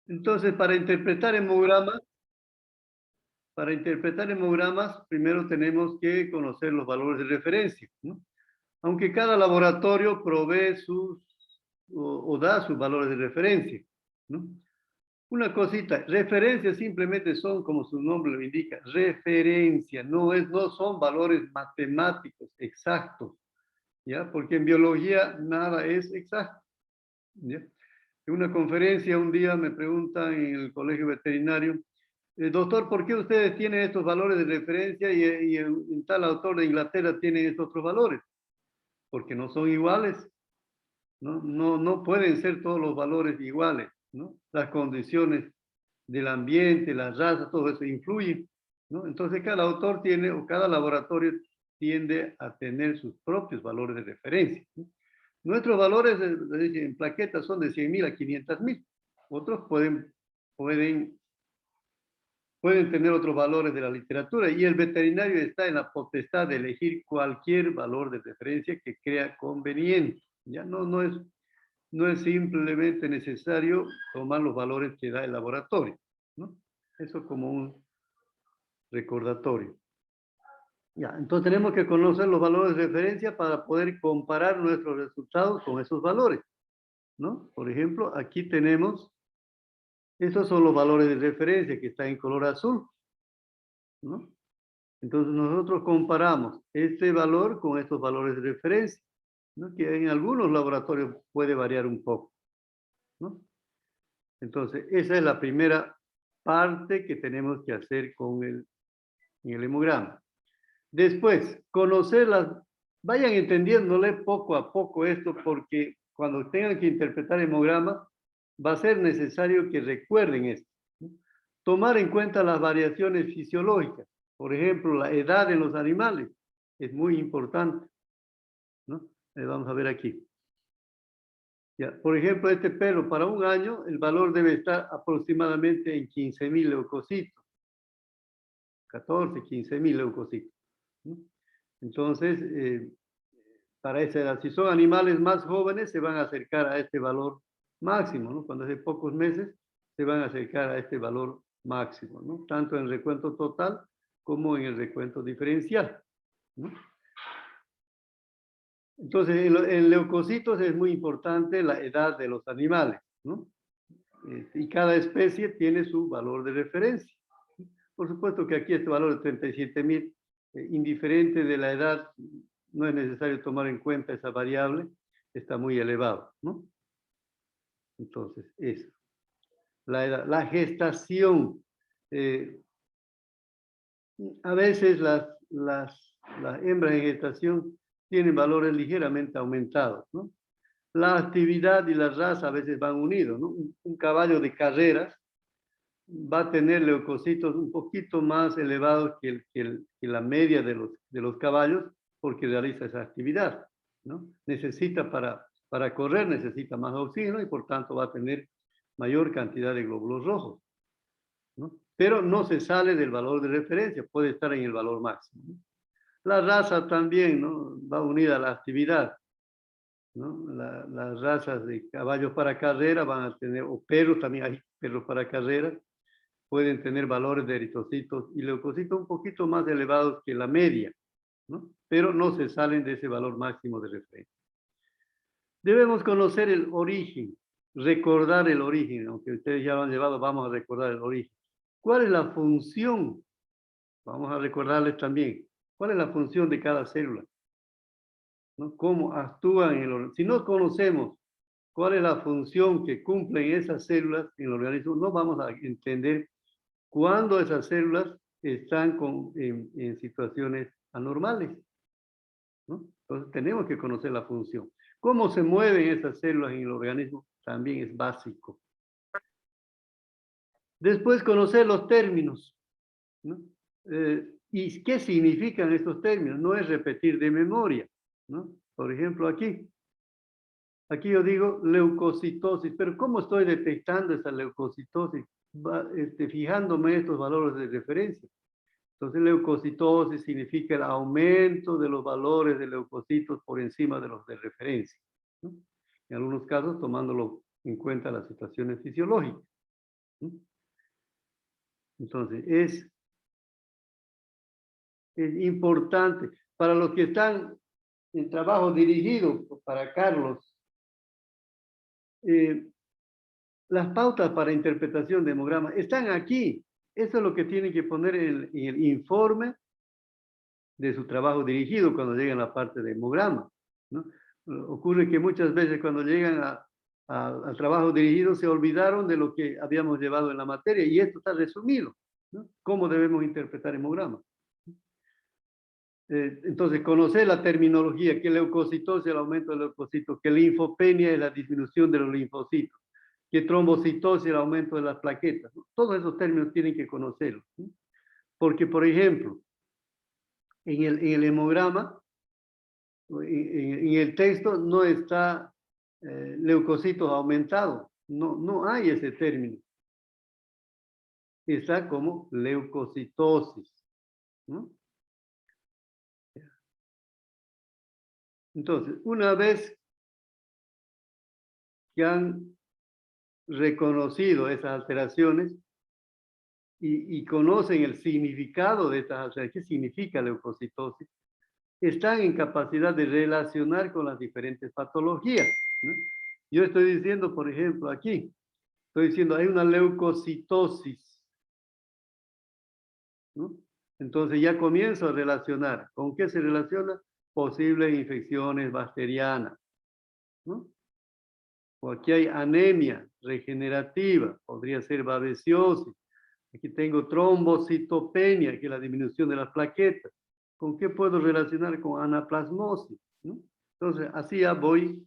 Entonces, para interpretar hemogramas, primero tenemos que conocer los valores de referencia, ¿no? Aunque cada laboratorio provee o da sus valores de referencia, ¿no? Una cosita, referencias simplemente son, como su nombre lo indica, referencia, no son valores matemáticos exactos, ¿ya? Porque en biología nada es exacto, ¿ya? En una conferencia un día me preguntan en el colegio veterinario, doctor, ¿por qué ustedes tienen estos valores de referencia y en tal autor de Inglaterra tienen estos otros valores? Porque no son iguales, ¿no? No pueden ser todos los valores iguales, ¿no? Las condiciones del ambiente, la raza, todo eso influye, ¿no? Entonces cada autor tiene, o cada laboratorio tiende a tener sus propios valores de referencia, ¿no? Nuestros valores en plaquetas son de 100.000 a 500.000. Otros pueden, pueden tener otros valores de la literatura y el veterinario está en la potestad de elegir cualquier valor de referencia que crea conveniente. Ya no es simplemente necesario tomar los valores que da el laboratorio, ¿no? Eso como un recordatorio. Ya, entonces tenemos que conocer los valores de referencia para poder comparar nuestros resultados con esos valores, ¿no? Por ejemplo, aquí tenemos, estos son los valores de referencia que están en color azul, ¿no? Entonces nosotros comparamos este valor con estos valores de referencia, ¿no? Que en algunos laboratorios puede variar un poco, ¿no? Entonces, esa es la primera parte que tenemos que hacer con en el hemograma. Después, conocerlas, vayan entendiéndole poco a poco esto, porque cuando tengan que interpretar hemogramas, va a ser necesario que recuerden esto, ¿no? Tomar en cuenta las variaciones fisiológicas, por ejemplo, la edad de los animales, es muy importante, ¿no? Vamos a ver aquí. Ya, por ejemplo, este perro para un año, el valor debe estar aproximadamente en 15.000 leucocitos, 14, 15.000 leucocitos, ¿no? Entonces, para esa edad, si son animales más jóvenes, se van a acercar a este valor máximo, ¿no? Cuando hace pocos meses, se van a acercar a este valor máximo, ¿no? Tanto en el recuento total como en el recuento diferencial, ¿no? Entonces, en leucocitos es muy importante la edad de los animales, ¿no? Y cada especie tiene su valor de referencia. Por supuesto que aquí este valor de 37.000, indiferente de la edad, no es necesario tomar en cuenta esa variable, está muy elevado, ¿no? Entonces, eso. La edad, la gestación. Eh, a veces las hembras en gestación tienen valores ligeramente aumentados, ¿no? La actividad y la raza a veces van unidos, ¿no? Un caballo de carreras va a tener leucocitos un poquito más elevados que la media de los caballos porque realiza esa actividad, ¿no? Necesita para correr, necesita más oxígeno y por tanto va a tener mayor cantidad de glóbulos rojos, ¿no? Pero no se sale del valor de referencia, puede estar en el valor máximo, ¿no? La raza también, ¿no? Va unida a la actividad, ¿no? Las razas de caballos para carrera van a tener, o perros, también hay perros para carrera, pueden tener valores de eritrocitos y leucocitos un poquito más elevados que la media, ¿no? Pero no se salen de ese valor máximo de referencia. Debemos conocer el origen, recordar el origen, aunque ustedes ya lo han llevado, vamos a recordar el origen. ¿Cuál es la función? Vamos a recordarles también, ¿cuál es la función de cada célula? ¿No? ¿Cómo actúan en el organismo? Si no conocemos cuál es la función que cumplen esas células en el organismo, no vamos a entender cuándo esas células están en situaciones anormales, ¿no? Entonces tenemos que conocer la función. Cómo se mueven esas células en el organismo también es básico. Después conocer los términos, ¿no? ¿Y qué significan estos términos? No es repetir de memoria, ¿no? Por ejemplo, aquí yo digo leucocitosis, pero ¿cómo estoy detectando esa leucocitosis? Fijándome en estos valores de referencia. Entonces, leucocitosis significa el aumento de los valores de leucocitos por encima de los de referencia, ¿no? En algunos casos, tomándolo en cuenta las situaciones fisiológicas. ¿no? Entonces, es importante para los que están en trabajo dirigido, para Carlos, las pautas para interpretación de hemogramas están aquí. Eso es lo que tienen que poner en el informe de su trabajo dirigido cuando llegan a la parte de hemograma, ¿no? Ocurre que muchas veces cuando llegan al trabajo dirigido se olvidaron de lo que habíamos llevado en la materia y esto está resumido, ¿no? ¿Cómo debemos interpretar hemogramas? Entonces, conocer la terminología, que leucocitosis es el aumento de leucocitos, que linfopenia es la disminución de los linfocitos, que trombocitosis es el aumento de las plaquetas, ¿no? Todos esos términos tienen que conocerlos, ¿no? Porque, por ejemplo, en el hemograma, en el texto no está leucocitos aumentados, no hay ese término. Está como leucocitosis, ¿no? Entonces, una vez que han reconocido esas alteraciones y conocen el significado de estas alteraciones, ¿qué significa leucocitosis? Están en capacidad de relacionar con las diferentes patologías, ¿no? Yo estoy diciendo, por ejemplo, aquí, estoy diciendo, hay una leucocitosis, ¿no? Entonces ya comienzo a relacionar. ¿Con qué se relaciona? Posibles infecciones bacterianas, ¿no? O aquí hay anemia regenerativa, podría ser babesiosis. Aquí tengo trombocitopenia, que es la disminución de las plaquetas. ¿Con qué puedo relacionar? Con anaplasmosis, ¿no? Entonces, así ya voy.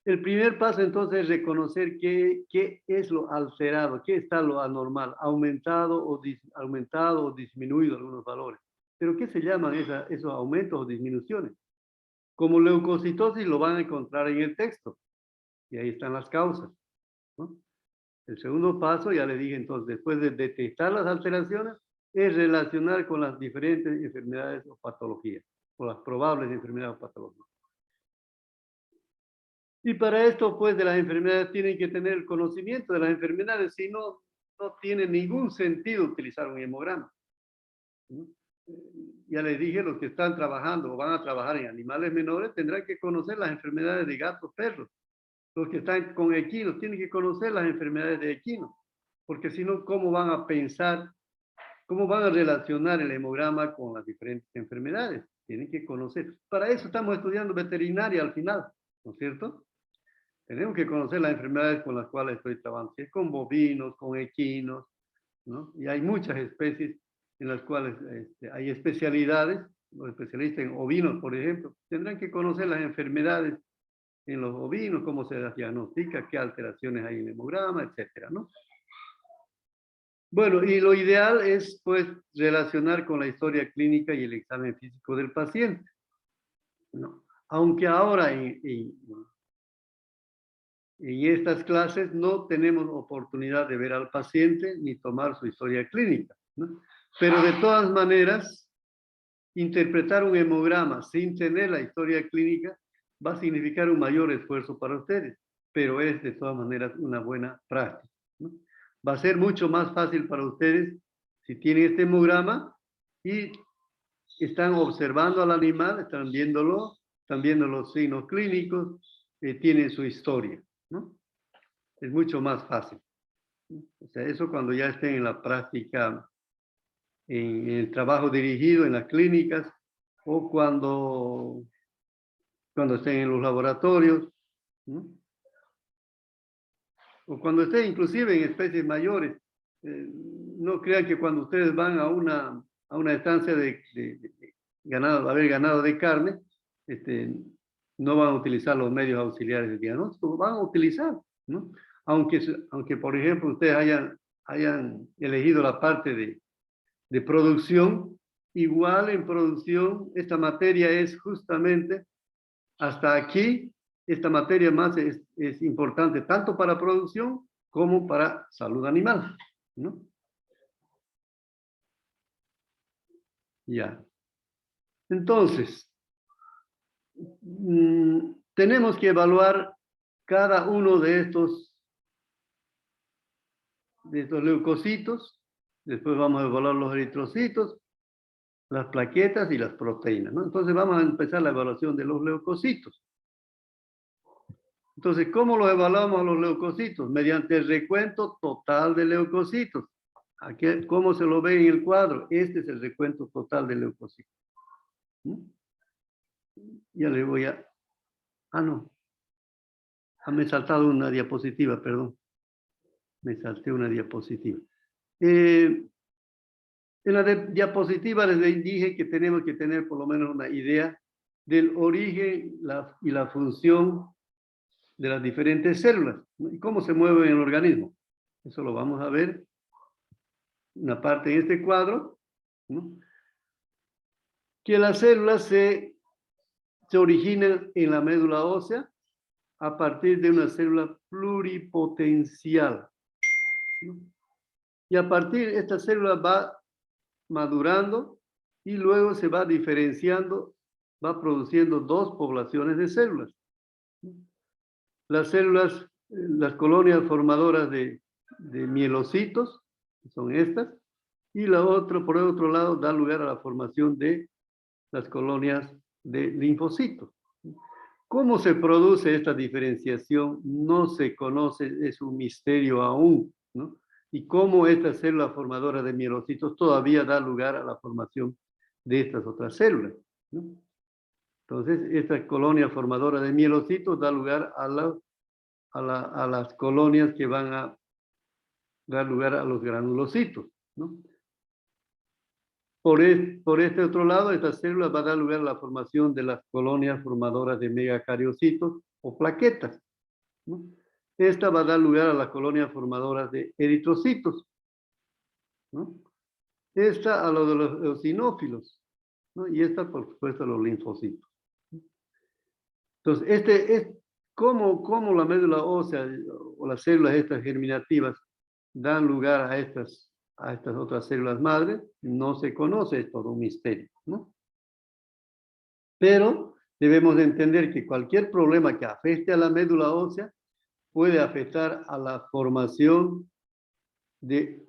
El primer paso entonces es reconocer qué es lo alterado, qué está lo anormal, aumentado o disminuido algunos valores. Pero ¿qué se llaman esos aumentos o disminuciones? Como leucocitosis lo van a encontrar en el texto. Y ahí están las causas, ¿no? El segundo paso, ya le dije entonces, después de detectar las alteraciones, es relacionar con las diferentes enfermedades o patologías, o las probables enfermedades o patologías. Y para esto, pues, de las enfermedades tienen que tener el conocimiento de las enfermedades, si no, no tiene ningún sentido utilizar un hemograma, ¿no? Ya les dije, los que están trabajando o van a trabajar en animales menores tendrán que conocer las enfermedades de gatos, perros. Los que están con equinos tienen que conocer las enfermedades de equinos, porque si no, ¿cómo van a pensar, cómo van a relacionar el hemograma con las diferentes enfermedades? Tienen que conocer. Para eso estamos estudiando veterinaria al final, ¿no es cierto? Tenemos que conocer las enfermedades con las cuales estoy trabajando, si es con bovinos, con equinos, ¿no? Y hay muchas especies en las cuales hay especialidades. Los especialistas en ovinos, por ejemplo, tendrán que conocer las enfermedades en los ovinos, cómo se las diagnostica, qué alteraciones hay en el hemograma, etcétera, ¿no? Bueno, y lo ideal es, pues, relacionar con la historia clínica y el examen físico del paciente, ¿no? Aunque ahora en estas clases no tenemos oportunidad de ver al paciente ni tomar su historia clínica, ¿no? Pero de todas maneras, interpretar un hemograma sin tener la historia clínica va a significar un mayor esfuerzo para ustedes, pero es de todas maneras una buena práctica, ¿no? Va a ser mucho más fácil para ustedes si tienen este hemograma y están observando al animal, están viendo los signos clínicos, tienen su historia, ¿no? Es mucho más fácil. O sea, eso cuando ya estén en la práctica, en el trabajo dirigido, en las clínicas, o cuando estén en los laboratorios, ¿no? O cuando estén inclusive en especies mayores. No crean que cuando ustedes van a una estancia de ganado, a ver ganado de carne, no van a utilizar los medios auxiliares de diagnóstico, van a utilizar, ¿no? Aunque por ejemplo, ustedes hayan elegido la parte de producción, igual en producción, esta materia es justamente hasta aquí, esta materia más es importante tanto para producción como para salud animal, ¿no? Ya. Entonces, tenemos que evaluar cada uno de estos de estos leucocitos, después vamos a evaluar los eritrocitos, las plaquetas y las proteínas, ¿no? Entonces vamos a empezar la evaluación de los leucocitos. Entonces, ¿cómo los evaluamos a los leucocitos? Mediante el recuento total de leucocitos. Aquí, ¿cómo se lo ve en el cuadro? Este es el recuento total de leucocitos. ¿Mm? Ya le voy a... Ah, no. Me he saltado una diapositiva, perdón. Me salté una diapositiva. En la diapositiva les dije que tenemos que tener por lo menos una idea del origen y la función de las diferentes células, ¿no? Y cómo se mueven en el organismo. Eso lo vamos a ver una parte en este cuadro, ¿no? Que las células se originan en la médula ósea a partir de una célula pluripotencial, ¿no? Y a partir de esta célula va madurando y luego se va diferenciando, va produciendo dos poblaciones de células. Las células, las colonias formadoras de mielocitos, que son estas, y la otra, por el otro lado, da lugar a la formación de las colonias de linfocitos. ¿Cómo se produce esta diferenciación? No se conoce, es un misterio aún, ¿no? Y cómo esta célula formadora de mielocitos todavía da lugar a la formación de estas otras células, ¿no? Entonces, esta colonia formadora de mielocitos da lugar a las colonias que van a dar lugar a los granulocitos, ¿no? Por este otro lado, esta célula va a dar lugar a la formación de las colonias formadoras de megacariocitos o plaquetas, ¿no? Esta va a dar lugar a las colonias formadoras de eritrocitos, ¿no? Esta a lo de los eosinófilos, ¿no? Y esta, por supuesto, a los linfocitos. Entonces, cómo la médula ósea o las células estas germinativas dan lugar a estas otras células madres, no se conoce, es todo un misterio, ¿no? Pero debemos de entender que cualquier problema que afecte a la médula ósea puede afectar a la formación de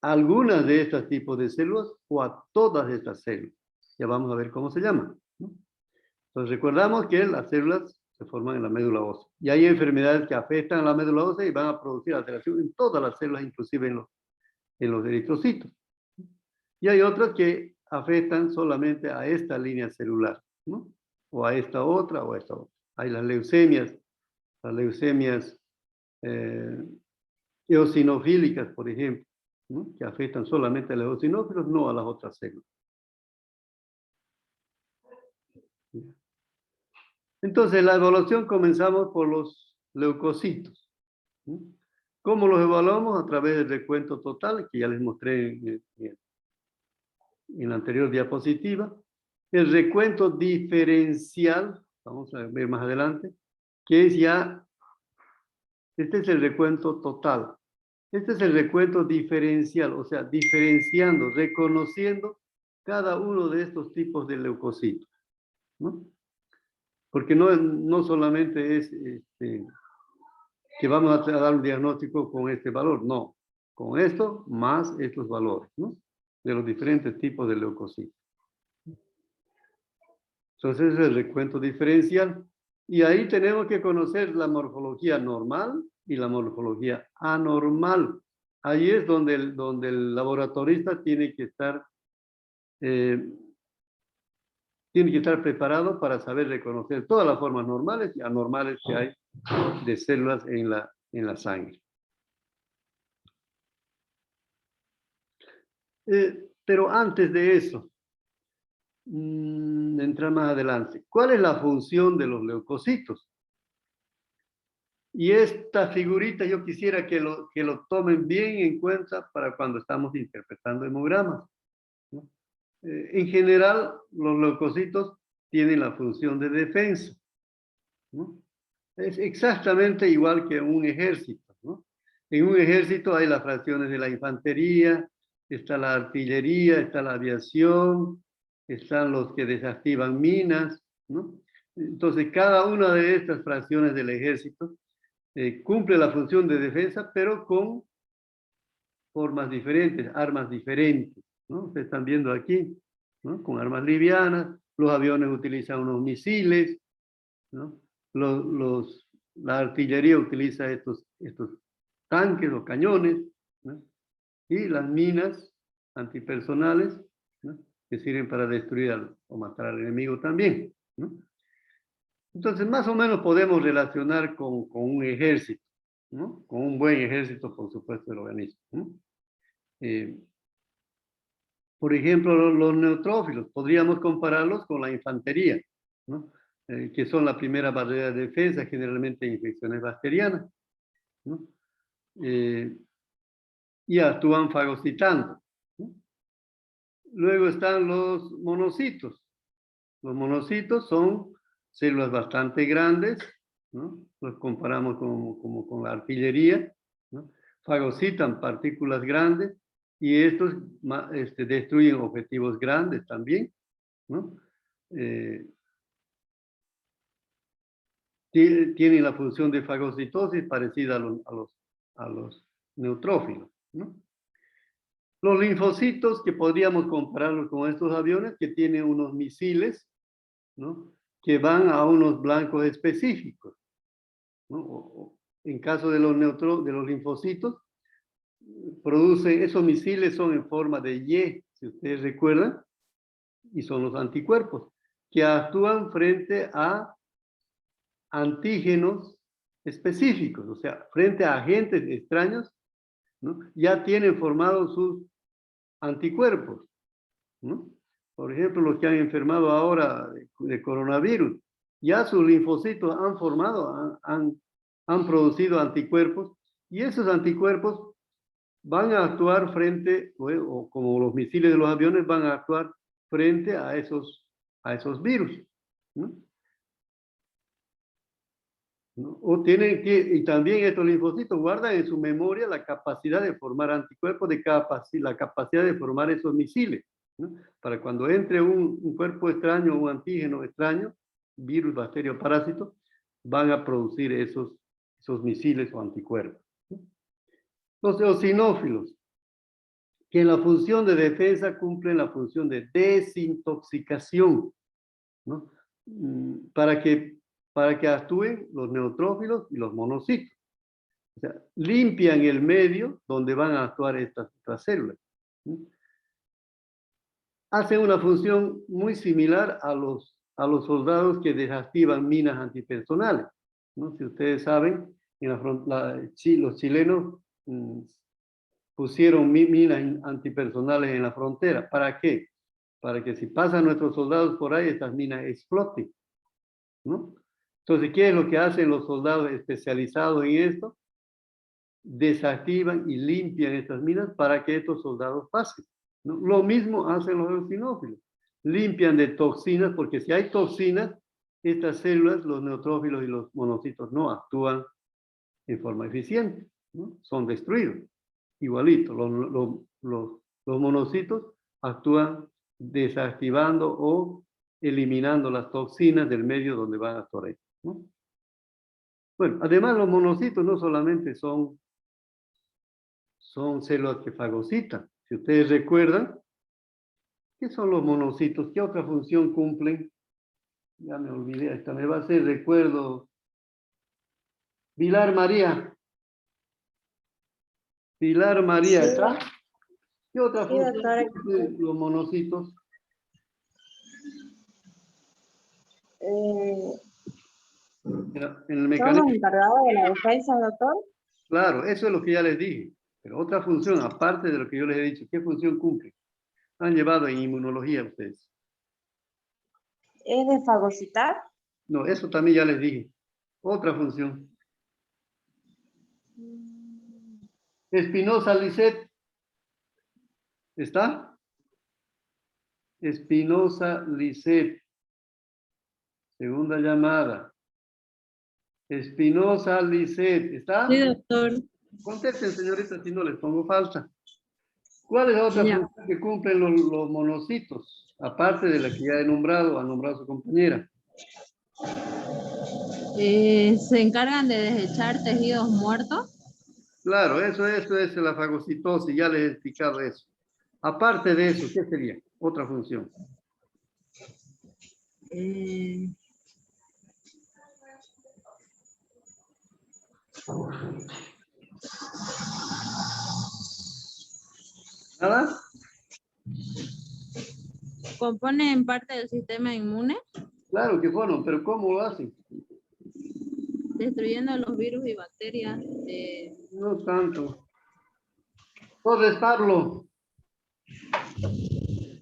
algunas de estos tipos de células o a todas estas células. Ya vamos a ver cómo se llaman, ¿no? Entonces recordamos que las células se forman en la médula ósea. Y hay enfermedades que afectan a la médula ósea y van a producir alteración en todas las células, inclusive en los eritrocitos. Y hay otras que afectan solamente a esta línea celular, ¿no? O a esta otra o a esta otra. Hay las leucemias eosinofílicas, por ejemplo, ¿no? Que afectan solamente a los eosinófilos, no a las otras células. Entonces, la evaluación comenzamos por los leucocitos, ¿no? ¿Cómo los evaluamos? A través del recuento total, que ya les mostré en la anterior diapositiva. El recuento diferencial, vamos a ver más adelante, que es ya, este es el recuento total. Este es el recuento diferencial, o sea, diferenciando, reconociendo cada uno de estos tipos de leucocitos, ¿no? Porque no solamente es que vamos a dar un diagnóstico con este valor, no. Con esto más estos valores, ¿no? De los diferentes tipos de leucocitos. Entonces, es el recuento diferencial. Y ahí tenemos que conocer la morfología normal y la morfología anormal. Ahí es donde el laboratorista tiene que estar preparado para saber reconocer todas las formas normales y anormales que hay de células en la sangre. Pero antes de eso, entrar más adelante, ¿cuál es la función de los leucocitos? Y esta figurita yo quisiera que lo tomen bien en cuenta para cuando estamos interpretando hemogramas, ¿no? En general, los leucocitos tienen la función de defensa, ¿no? Es exactamente igual que un ejército, ¿no? En un ejército hay las fracciones de la infantería, está la artillería, está la aviación, están los que desactivan minas, ¿no? Entonces, cada una de estas fracciones del ejército cumple la función de defensa, pero con formas diferentes, armas diferentes, ¿no? Ustedes están viendo aquí, ¿no? Con armas livianas, los aviones utilizan unos misiles, ¿no? La artillería utiliza estos tanques o cañones, ¿no? Y las minas antipersonales, ¿no? Que sirven para destruir o matar al enemigo también, ¿no? Entonces, más o menos podemos relacionar con un ejército, ¿no? Con un buen ejército, por supuesto, del organismo, ¿no? Por ejemplo, los neutrófilos, podríamos compararlos con la infantería, ¿no? Que son la primera barrera de defensa, generalmente infecciones bacterianas, ¿no? Y actúan fagocitando, ¿no? Luego están los monocitos. Los monocitos son células bastante grandes, ¿no? Los comparamos como con la artillería, ¿no? Fagocitan partículas grandes y estos destruyen objetivos grandes también, ¿no? Tienen la función de fagocitosis parecida a los neutrófilos, ¿no? Los linfocitos, que podríamos compararlos con estos aviones, que tienen unos misiles, ¿no? Que van a unos blancos específicos, ¿no? En caso de los linfocitos, esos misiles son en forma de Y, si ustedes recuerdan, y son los anticuerpos, que actúan frente a antígenos específicos, o sea, frente a agentes extraños, ¿no? Ya tienen formados sus anticuerpos, ¿no? Por ejemplo, los que han enfermado ahora de coronavirus, ya sus linfocitos han formado, han producido anticuerpos, y esos anticuerpos van a actuar frente, o como los misiles de los aviones, van a actuar frente a esos virus, ¿no? ¿No? Y también estos linfocitos guardan en su memoria la capacidad de formar anticuerpos, la capacidad de formar esos misiles, ¿no? Para cuando entre un cuerpo extraño, un antígeno extraño, virus, bacteria o parásito, van a producir esos misiles o anticuerpos, ¿no? Los eosinófilos, que en la función de defensa cumplen la función de desintoxicación, ¿no? Para que actúen los neutrófilos y los monocitos. O sea, limpian el medio donde van a actuar estas células, ¿sí? Hacen una función muy similar a los soldados que desactivan minas antipersonales, ¿no? Si ustedes saben, los chilenos pusieron minas antipersonales en la frontera. ¿Para qué? Para que si pasan nuestros soldados por ahí, estas minas exploten, ¿no? Entonces, ¿qué es lo que hacen los soldados especializados en esto? Desactivan y limpian estas minas para que estos soldados pasen, ¿no? Lo mismo hacen los eosinófilos. Limpian de toxinas, porque si hay toxinas, estas células, los neutrófilos y los monocitos, no actúan en forma eficiente, ¿no? Son destruidos. Igualito, los monocitos actúan desactivando o eliminando las toxinas del medio donde van a actuar, ¿no? Bueno, además los monocitos no solamente son células que fagocitan. Si ustedes recuerdan, ¿qué son los monocitos? ¿Qué otra función cumplen? Ya me olvidé, esta me va a hacer recuerdo. Pilar María. Pilar María, sí. ¿Está? ¿Qué otra función cumplen los monocitos? En el mecanismo. ¿Somos encargados de la defensa, doctor? Claro, eso es lo que ya les dije. Pero otra función, aparte de lo que yo les he dicho, ¿qué función cumple? Han llevado en inmunología ustedes. ¿Es de fagocitar? No, eso también ya les dije. Otra función. Espinosa Lisset. ¿Está? Espinosa Lisset. Segunda llamada. Espinosa Lisset. ¿Está? Sí, doctor. Contesten, señorita, si no les pongo falta. ¿Cuál es la otra función que cumplen los monocitos? Aparte de la que ya ha nombrado su compañera. Se encargan de desechar tejidos muertos. Claro, eso es la fagocitosis, ya les he explicado eso. Aparte de eso, ¿qué sería? Otra función. ¿Nada? ¿Compone en parte del sistema inmune? Claro que bueno, pero ¿cómo lo hacen? Destruyendo los virus y bacterias. No tanto. Torres Pablo.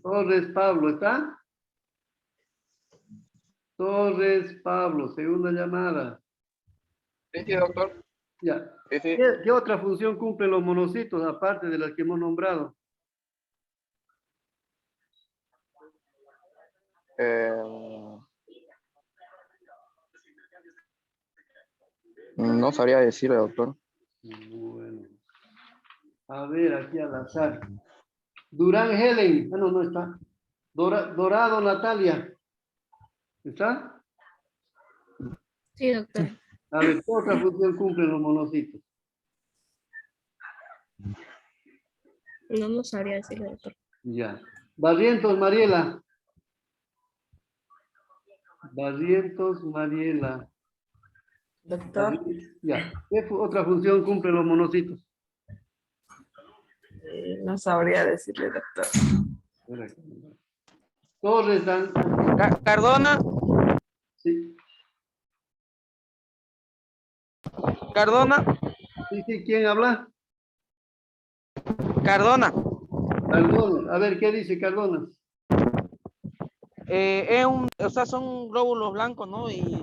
Torres Pablo, ¿está? Torres Pablo, segunda llamada. Sí, sí, doctor. Ya. Sí, sí. ¿Qué otra función cumplen los monocitos aparte de las que hemos nombrado? No sabría decirle, doctor. Bueno. A ver, aquí al azar. Durán Helen. Ah, no, no está. Dorado Natalia. ¿Está? Sí, doctor. A ver, ¿qué otra función cumplen los monocitos? No sabría decirle, doctor. Ya. Barrientos Mariela. Barrientos Mariela. Doctor, Ya. ¿Qué otra función cumplen los monocitos? no sabría decirle, doctor. Torres Dan. Cardona, Sí, Cardona, sí, ¿quién habla? Cardona. Cardona. A ver, ¿qué dice Cardona? O sea, son glóbulos blancos, ¿no? Y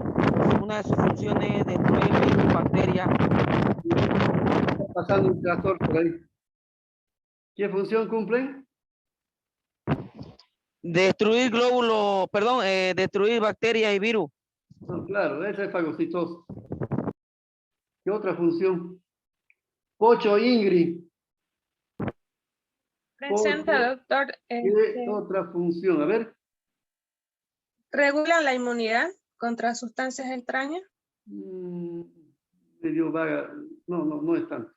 una de sus funciones es destruir virus, bacterias. Está pasando un tractor por ahí. ¿Qué función cumplen? Destruir glóbulos, perdón, destruir bacterias y virus. No, claro, esa es fagocitosis. ¿Qué otra función? Pocho Ingrid. Presente, Pocho, doctor. ¿qué otra función? A ver. ¿Regulan la inmunidad contra sustancias extrañas? Medio vaga. No es tanto.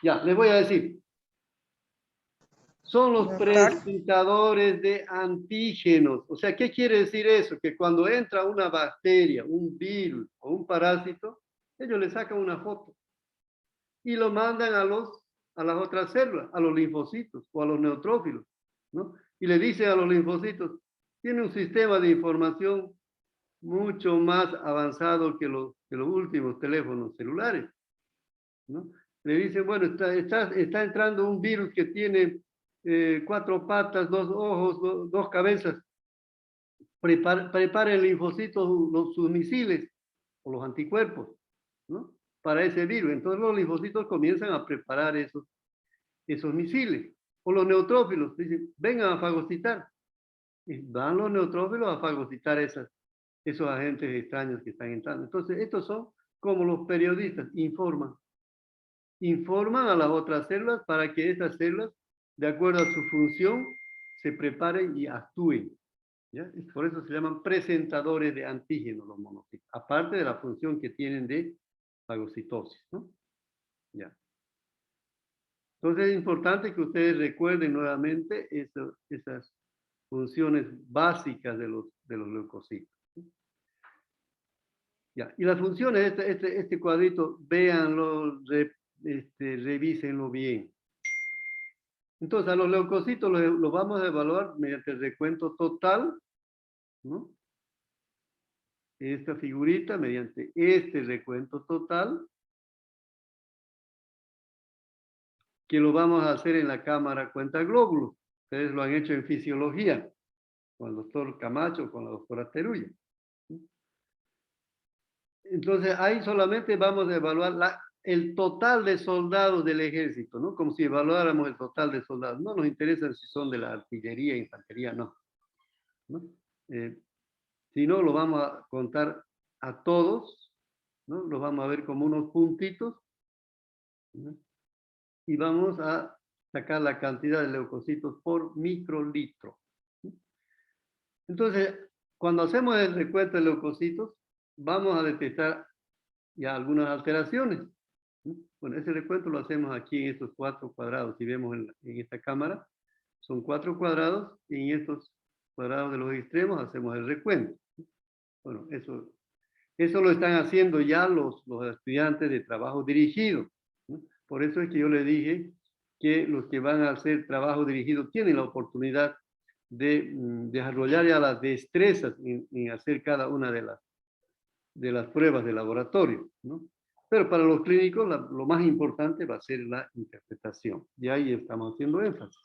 Ya, les voy a decir. Son los Doctor. presentadores de antígenos. O sea, ¿qué quiere decir eso? Que cuando entra una bacteria, un virus o un parásito, ellos le sacan una foto y lo mandan a las otras células, a los linfocitos o a los neutrófilos, ¿no? Y le dicen a los linfocitos, tiene un sistema de información mucho más avanzado que los últimos teléfonos celulares, ¿no? Le dicen, bueno, está entrando un virus que tiene 4 patas, 2 ojos, 2 cabezas. Prepara el linfocito sus misiles o los anticuerpos, ¿no? Para ese virus. Entonces los linfocitos comienzan a preparar esos misiles. O los neutrófilos, dicen, vengan a fagocitar. Y van los neutrófilos a fagocitar esos agentes extraños que están entrando. Entonces, estos son como los periodistas, informan a las otras células para que estas células, de acuerdo a su función, se preparen y actúen. ¿Ya? Por eso se llaman presentadores de antígenos los monocitos, aparte de la función que tienen de fagocitosis, ¿no? Ya. Entonces es importante que ustedes recuerden nuevamente esas funciones básicas de los leucocitos. Ya. Y las funciones, este cuadrito, véanlo, revísenlo bien. Entonces, a los leucocitos los vamos a evaluar mediante el recuento total, ¿no? Esta figurita, mediante este recuento total, que lo vamos a hacer en la cámara cuenta glóbulos. Ustedes lo han hecho en fisiología, con el doctor Camacho, con la doctora Teruya. Entonces, ahí solamente vamos a evaluar el total de soldados del ejército, ¿no? Como si evaluáramos el total de soldados. No nos interesa si son de la artillería, infantería, no. ¿No? Si no, lo vamos a contar a todos, ¿no? Los vamos a ver como unos puntitos, ¿no? Y vamos a sacar la cantidad de leucocitos por microlitro. Entonces, cuando hacemos el recuento de leucocitos, vamos a detectar ya algunas alteraciones. Bueno, ese recuento lo hacemos aquí en estos 4 cuadrados. Si vemos en esta cámara, son 4 cuadrados y en estos cuadrados de los extremos hacemos el recuento. Bueno, eso lo están haciendo ya los estudiantes de trabajo dirigido, ¿no? Por eso es que yo les dije que los que van a hacer trabajo dirigido tienen la oportunidad de desarrollar ya las destrezas en hacer cada una de las pruebas de laboratorio, ¿no? Pero para los clínicos lo más importante va a ser la interpretación. Y ahí estamos haciendo énfasis.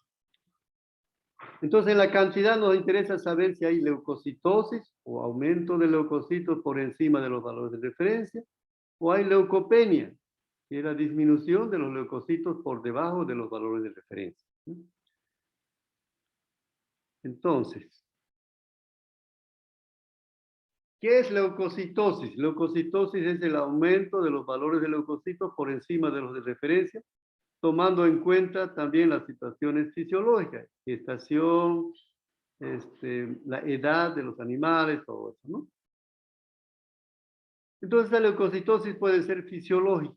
Entonces, la cantidad nos interesa saber si hay leucocitosis o aumento de leucocitos por encima de los valores de referencia, o hay leucopenia, que es la disminución de los leucocitos por debajo de los valores de referencia. Entonces, ¿qué es leucocitosis? Leucocitosis es el aumento de los valores de leucocitos por encima de los de referencia, tomando en cuenta también las situaciones fisiológicas, gestación, la edad de los animales, todo eso, ¿no? Entonces, la leucocitosis puede ser fisiológica,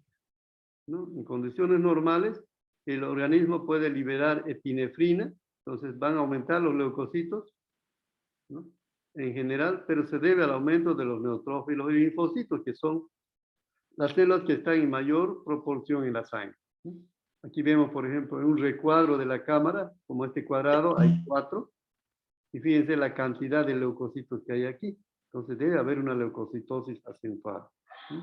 ¿no? En condiciones normales, el organismo puede liberar epinefrina, entonces van a aumentar los leucocitos, ¿no? En general, pero se debe al aumento de los neutrófilos y linfocitos, que son las células que están en mayor proporción en la sangre, ¿no? Aquí vemos, por ejemplo, en un recuadro de la cámara, como este cuadrado, hay 4, y fíjense la cantidad de leucocitos que hay aquí. Entonces debe haber una leucocitosis acentuada, ¿sí?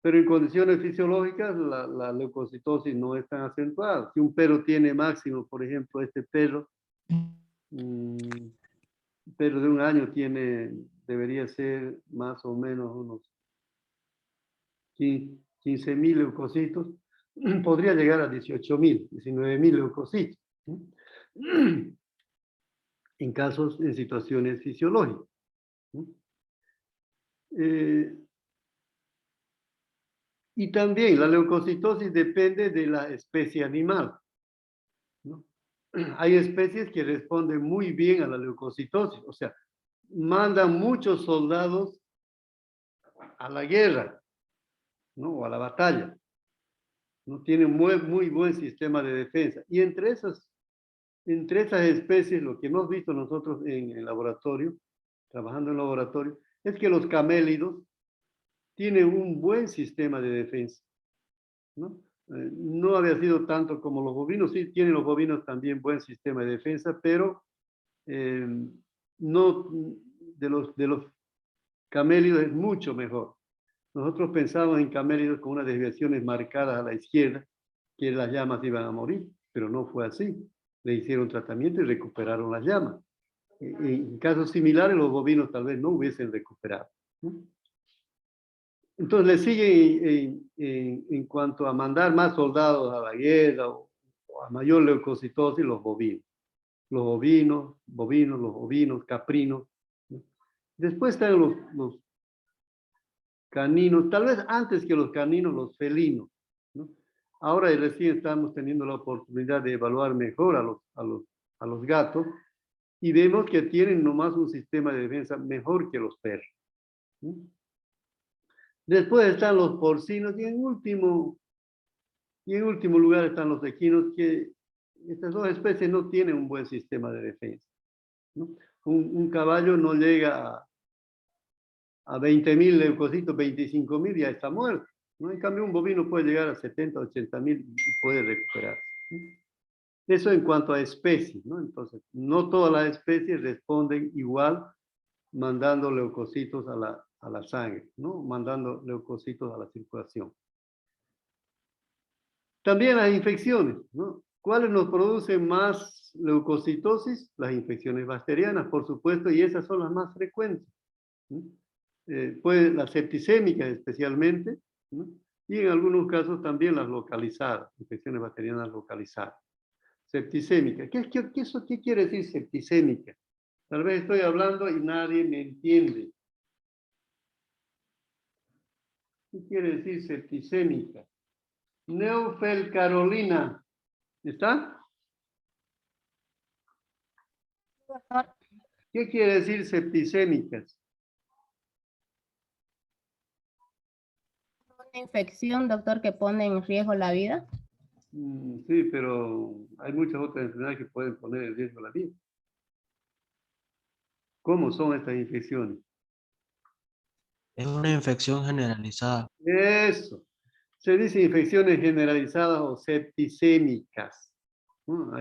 Pero en condiciones fisiológicas la leucocitosis no es tan acentuada. Si un perro tiene máximo, por ejemplo, este perro, un perro de 1 año debería ser más o menos unos 15.000 leucocitos, podría llegar a 18.000, 19.000 leucocitos, ¿sí? En situaciones fisiológicas, ¿sí? Y también la leucocitosis depende de la especie animal, ¿no? Hay especies que responden muy bien a la leucocitosis, o sea, mandan muchos soldados a la guerra, ¿no? O a la batalla, ¿no? Tienen muy buen sistema de defensa. Y entre esas especies, lo que hemos visto nosotros en el laboratorio, trabajando en laboratorio, es que los camélidos tienen un buen sistema de defensa, ¿no? No había sido tanto como los bovinos, sí tienen los bovinos también buen sistema de defensa, pero no de los camélidos es mucho mejor. Nosotros pensamos en camélidos con unas desviaciones marcadas a la izquierda, que las llamas iban a morir, pero no fue así. Le hicieron tratamiento y recuperaron las llamas. En casos similares, los bovinos tal vez no hubiesen recuperado, ¿no? Entonces le sigue en cuanto a mandar más soldados a la guerra o a mayor leucocitosis los bovinos. Los ovinos, caprinos, ¿no? Después están los caninos, tal vez antes que los caninos, los felinos, ¿no? Ahora recién estamos teniendo la oportunidad de evaluar mejor a los gatos y vemos que tienen nomás un sistema de defensa mejor que los perros, ¿no? Después están los porcinos y en último lugar están los equinos, que estas dos especies no tienen un buen sistema de defensa, ¿no? Un caballo no llega a 20.000 leucocitos, 25.000 ya está muerto, ¿no? En cambio un bovino puede llegar a 70, 80.000 y puede recuperarse, ¿no? Eso en cuanto a especies, ¿no? Entonces, no todas las especies responden igual mandando leucocitos a la sangre, ¿no? Mandando leucocitos a la circulación. También las infecciones, ¿no? ¿Cuáles nos producen más leucocitosis? Las infecciones bacterianas, por supuesto, y esas son las más frecuentes, ¿no? Las septicémicas especialmente, ¿no? Y en algunos casos también las localizadas, infecciones bacterianas localizadas. Septicémica. ¿Qué quiere decir septicémica? Tal vez estoy hablando y nadie me entiende. ¿Qué quiere decir septicémica? Neufeld Carolina. ¿Está? ¿Qué quiere decir septicémicas? infección, doctor, que pone en riesgo la vida? Sí, pero hay muchas otras enfermedades que pueden poner en riesgo la vida. ¿Cómo son estas infecciones? Es una infección generalizada. Eso. Se dice infecciones generalizadas o septicémicas, ¿no?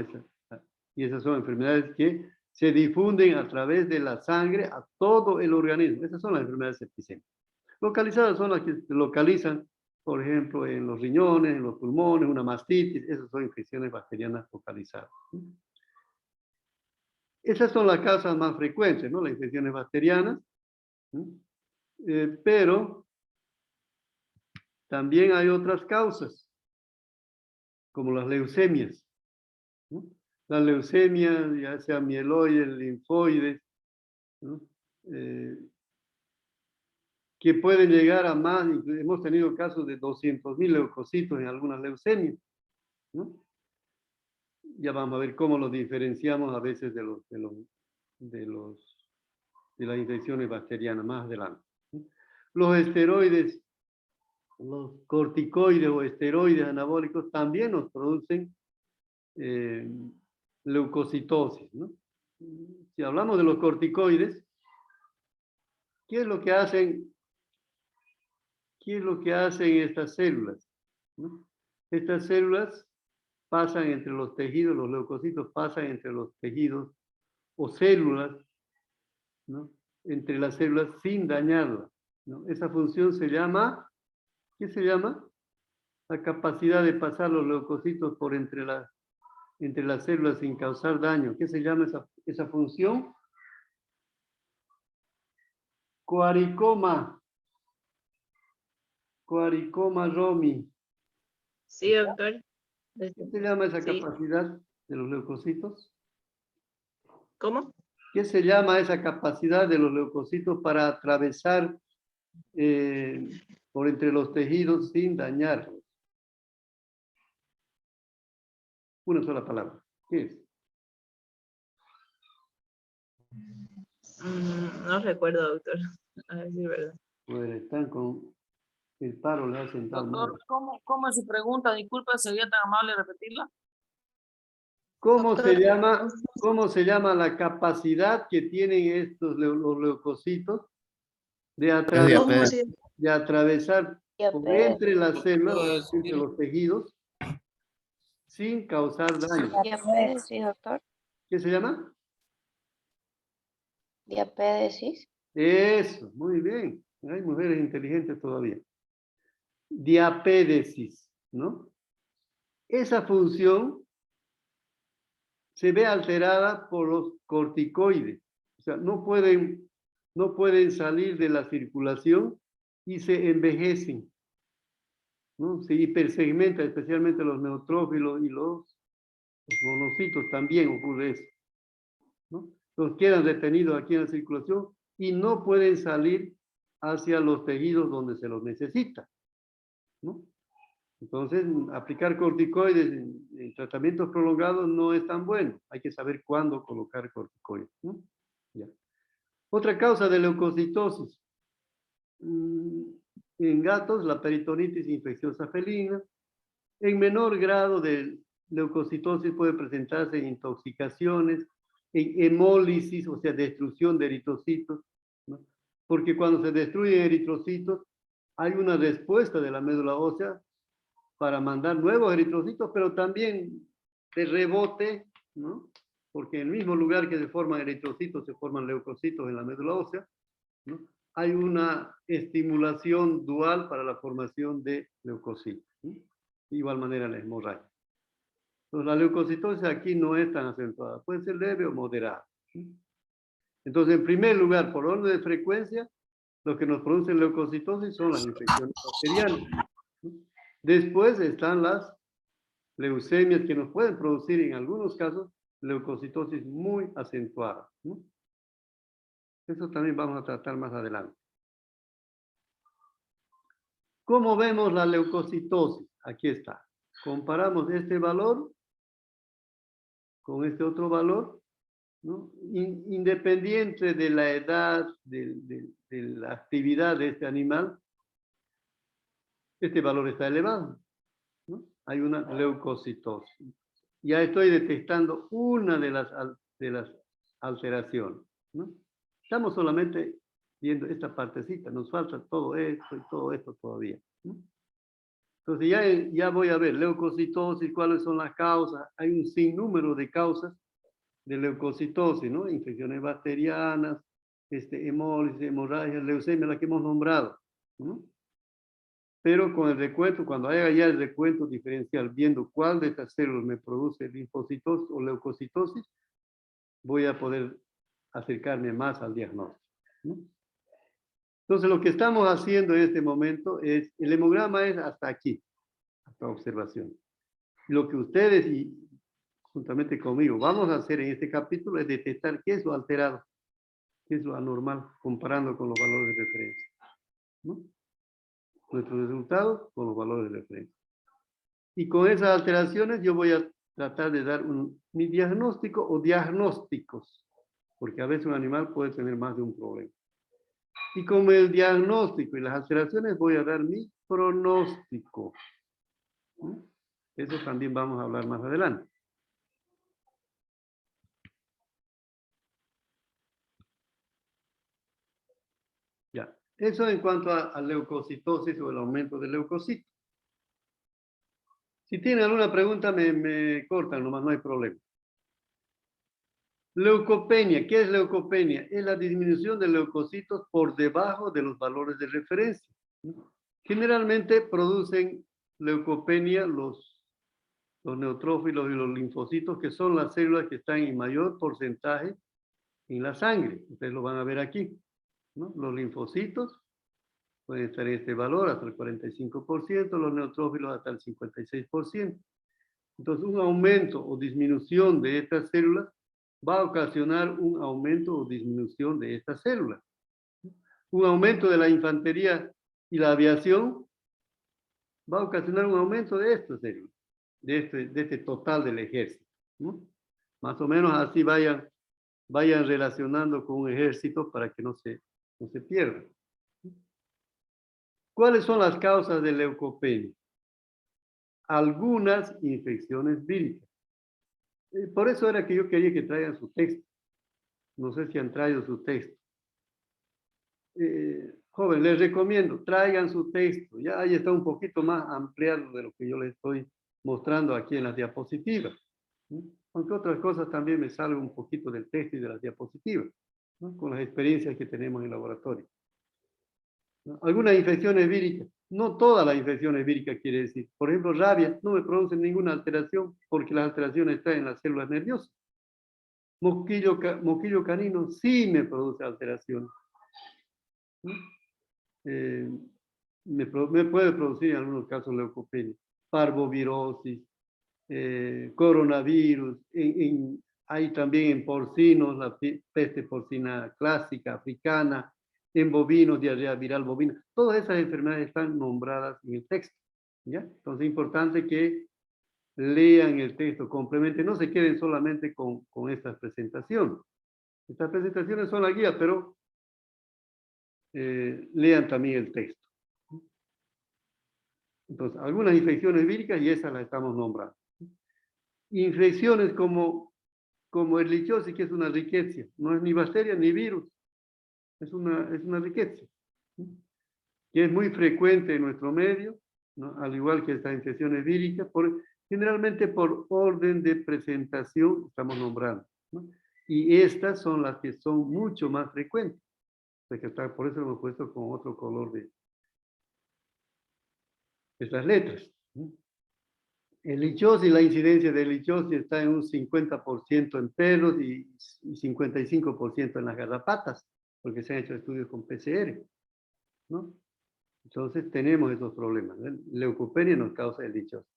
Y esas son enfermedades que se difunden a través de la sangre a todo el organismo. Esas son las enfermedades septicémicas. Localizadas son las que se localizan, por ejemplo, en los riñones, en los pulmones, una mastitis. Esas son infecciones bacterianas localizadas. Esas son las causas más frecuentes, ¿no? Las infecciones bacterianas. Pero también hay otras causas, como las leucemias, ¿no? Las leucemias, ya sea mieloides, linfoides, ¿no? Que pueden llegar a más, hemos tenido casos de 200.000 leucocitos en algunas leucemias, ¿no? Ya vamos a ver cómo los diferenciamos a veces de las infecciones bacterianas más adelante, ¿no? Los esteroides, los corticoides o esteroides anabólicos también nos producen leucocitosis, ¿no? Si hablamos de los corticoides, ¿qué es lo que hacen? ¿Qué es lo que hacen estas células? ¿No? Estas células pasan entre los tejidos, los leucocitos pasan entre los tejidos o células, ¿no? Entre las células sin dañarlas, ¿no? Esa función se llama, ¿qué se llama? La capacidad de pasar los leucocitos por entre las células sin causar daño. ¿Qué se llama esa función? Coaricoma. Coaricoma Romy. Sí, doctor. ¿Qué se llama esa Sí. capacidad de los leucocitos? ¿Cómo? ¿Qué se llama esa capacidad de los leucocitos para atravesar por entre los tejidos sin dañarlos? Una sola palabra. ¿Qué es? No recuerdo, doctor. A ver si es verdad. Pues están con el paro, le ha sentado mal. Doctor, ¿cómo es su pregunta? Disculpa, ¿sería tan amable repetirla? ¿Cómo Doctor, se llama la capacidad que tienen los leucocitos de ¿cómo se atravesar por entre las células, Pues, entre los tejidos, sin causar daño? Diapédesis, doctor. ¿Qué se llama? Diapédesis. Eso, muy bien. Hay mujeres inteligentes todavía. Diapédesis, ¿no? Esa función se ve alterada por los corticoides. O sea, no pueden salir de la circulación y se envejecen, ¿no? Se hipersegmenta, especialmente los neutrófilos y los monocitos también ocurre eso, ¿no? Los quedan retenidos aquí en la circulación y no pueden salir hacia los tejidos donde se los necesita, ¿no? Entonces, aplicar corticoides en tratamientos prolongados no es tan bueno. Hay que saber cuándo colocar corticoides, ¿no? Ya. Otra causa de leucocitosis. En gatos, la peritonitis infecciosa felina. En menor grado de leucocitosis puede presentarse en intoxicaciones, en hemólisis, o sea, destrucción de eritrocitos, ¿no? Porque cuando se destruyen eritrocitos, hay una respuesta de la médula ósea para mandar nuevos eritrocitos, pero también de rebote, ¿no? Porque en el mismo lugar que se forman eritrocitos, se forman leucocitos en la médula ósea, ¿no? Hay una estimulación dual para la formación de leucocitos, ¿no? De igual manera la hemorragia. Entonces la leucocitosis aquí no es tan acentuada, puede ser leve o moderada, ¿sí? Entonces, en primer lugar, por orden de frecuencia, lo que nos produce leucocitosis son las infecciones bacterianas, ¿sí? Después están las leucemias que nos pueden producir en algunos casos leucocitosis muy acentuada, ¿no? Eso también vamos a tratar más adelante. ¿Cómo vemos la leucocitosis? Aquí está. Comparamos este valor con este otro valor, ¿no? Independiente de la edad, de la actividad de este animal. este valor está elevado, ¿no? Hay una leucocitosis. Ya estoy detectando una de las alteraciones, ¿no? Estamos solamente viendo esta partecita, nos falta todo esto y todo esto todavía, ¿no? Entonces ya voy a ver leucocitosis, cuáles son las causas. Hay un sinnúmero de causas de leucocitosis, ¿no? Infecciones bacterianas, hemólisis, hemorragia, leucemia, la que hemos nombrado, ¿no? Pero con el recuento, cuando haga ya el recuento diferencial, viendo cuál de estas células me produce linfocitosis o leucocitosis, voy a poder acercarme más al diagnóstico, ¿no? Entonces, lo que estamos haciendo en este momento es, el hemograma es hasta aquí, hasta observación. Lo que ustedes y juntamente conmigo vamos a hacer en este capítulo es detectar qué es lo alterado, qué es lo anormal, comparando con los valores de referencia, ¿no? Nuestros resultados con los valores de referencia. Y con esas alteraciones yo voy a tratar de dar mi diagnóstico o diagnósticos, porque a veces un animal puede tener más de un problema. Y con el diagnóstico y las alteraciones voy a dar mi pronóstico, ¿no? Eso también vamos a hablar más adelante. Ya, eso en cuanto a leucocitosis o el aumento de leucocitos. Si tienen alguna pregunta, me cortan nomás, no hay problema. Leucopenia, ¿qué es leucopenia? Es la disminución de leucocitos por debajo de los valores de referencia, ¿no? Generalmente producen leucopenia los neutrófilos y los linfocitos, que son las células que están en mayor porcentaje en la sangre. Ustedes lo van a ver aquí, ¿no? Los linfocitos pueden estar en este valor hasta el 45%, los neutrófilos hasta el 56%. Entonces, un aumento o disminución de estas células va a ocasionar un aumento o disminución de estas células. Un aumento de la infantería y la aviación va a ocasionar un aumento de estas células, de este total del ejército, ¿no? Más o menos así vayan relacionando con un ejército para que no se pierda. ¿Cuáles son las causas de leucopenia? Algunas infecciones víricas. Por eso era que yo quería que traigan su texto. No sé si han traído su texto. Joven, les recomiendo, traigan su texto. Ya ahí está un poquito más ampliado de lo que yo les estoy mostrando aquí en las diapositivas, ¿no? Aunque otras cosas también me salgo un poquito del texto y de las diapositivas, ¿no? Con las experiencias que tenemos en el laboratorio, ¿no? Algunas infecciones víricas, no todas las infecciones víricas quiere decir. Por ejemplo, rabia no me producen ninguna alteración porque las alteraciones están en las células nerviosas. Mosquillo canino sí me produce alteraciones, ¿no? Me puede producir en algunos casos leucopenia, parvovirosis, coronavirus, hay también en porcinos, la peste porcina clásica africana, en bovinos, diarrea viral bovina. Todas esas enfermedades están nombradas en el texto, ¿ya? Entonces es importante que lean el texto, complementen, no se queden solamente con estas presentaciones. Estas presentaciones son la guía, pero lean también el texto. Entonces, algunas infecciones víricas y esas las estamos nombrando. Infecciones como Ehrlichiosis, que es una riqueza, no es ni bacteria ni virus, es una riqueza, ¿sí? Que es muy frecuente en nuestro medio, ¿no? Al igual que estas infecciones víricas, generalmente por orden de presentación estamos nombrando, ¿no? Y estas son las que son mucho más frecuentes. O sea que por eso hemos puesto con otro color de estas letras, ¿no? Ehrlichiosis, la incidencia de Ehrlichiosis está en un 50% en perros y 55% en las garrapatas, porque se han hecho estudios con PCR, ¿no? Entonces tenemos esos problemas, ¿no? Leucopenia nos causa Ehrlichiosis.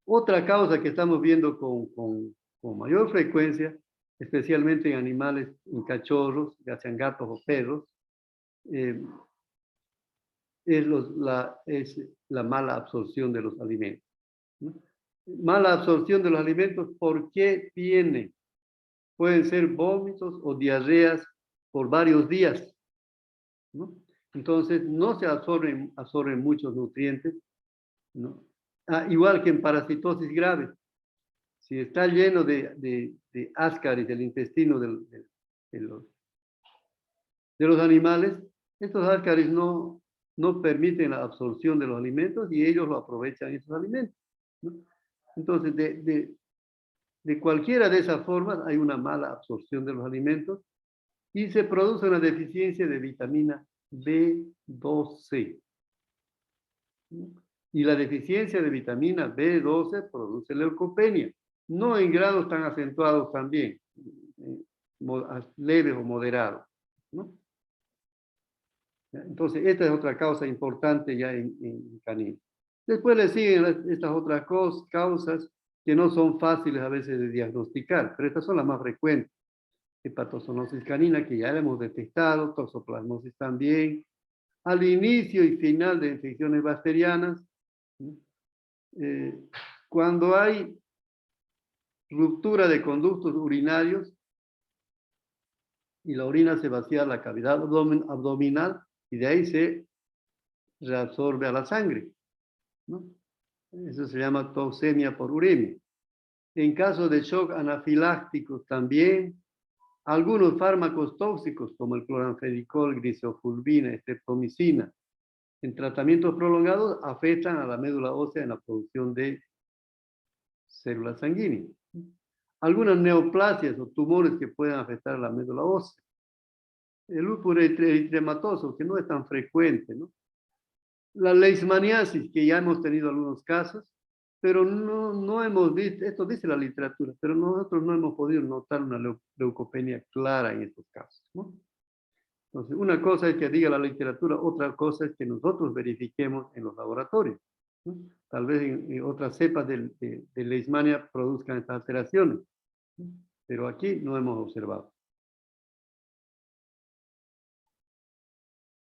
Otra causa que estamos viendo con mayor frecuencia, especialmente en animales, en cachorros, ya sean gatos o perros, es la mala absorción de los alimentos, ¿no? Mala absorción de los alimentos, ¿por qué viene? Pueden ser vómitos o diarreas por varios días, ¿no? Entonces no se absorben muchos nutrientes ¿no? Igual que en parasitosis grave. Si está lleno de ascaris del intestino de los animales, estos ascaris no permiten la absorción de los alimentos y ellos lo aprovechan esos alimentos, ¿no? Entonces, de cualquiera de esas formas hay una mala absorción de los alimentos y se produce una deficiencia de vitamina B12. Y la deficiencia de vitamina B12 produce leucopenia, no en grados tan acentuados también, leves o moderados, ¿no? Entonces, esta es otra causa importante ya en caninos. Después le siguen estas otras causas que no son fáciles a veces de diagnosticar, pero estas son las más frecuentes. Hepatozoonosis canina, que ya la hemos detectado, toxoplasmosis también. Al inicio y final de infecciones bacterianas, cuando hay ruptura de conductos urinarios y la orina se vacía a la cavidad abdominal y de ahí se reabsorbe a la sangre, ¿no? Eso se llama toxemia por uremia. En caso de shock anafilácticos también, algunos fármacos tóxicos como el cloranfenicol, grisofulvina, estreptomicina, en tratamientos prolongados afectan a la médula ósea en la producción de células sanguíneas. Algunas neoplasias o tumores que pueden afectar a la médula ósea. El lúpus eritematoso, que no es tan frecuente, ¿no? La leishmaniasis, que ya hemos tenido algunos casos, pero no hemos visto, esto dice la literatura, pero nosotros no hemos podido notar una leucopenia clara en estos casos, ¿no? Entonces, una cosa es que diga la literatura, otra cosa es que nosotros verifiquemos en los laboratorios, ¿no? Tal vez en otras cepas de leishmania produzcan estas alteraciones, ¿no? Pero aquí no hemos observado.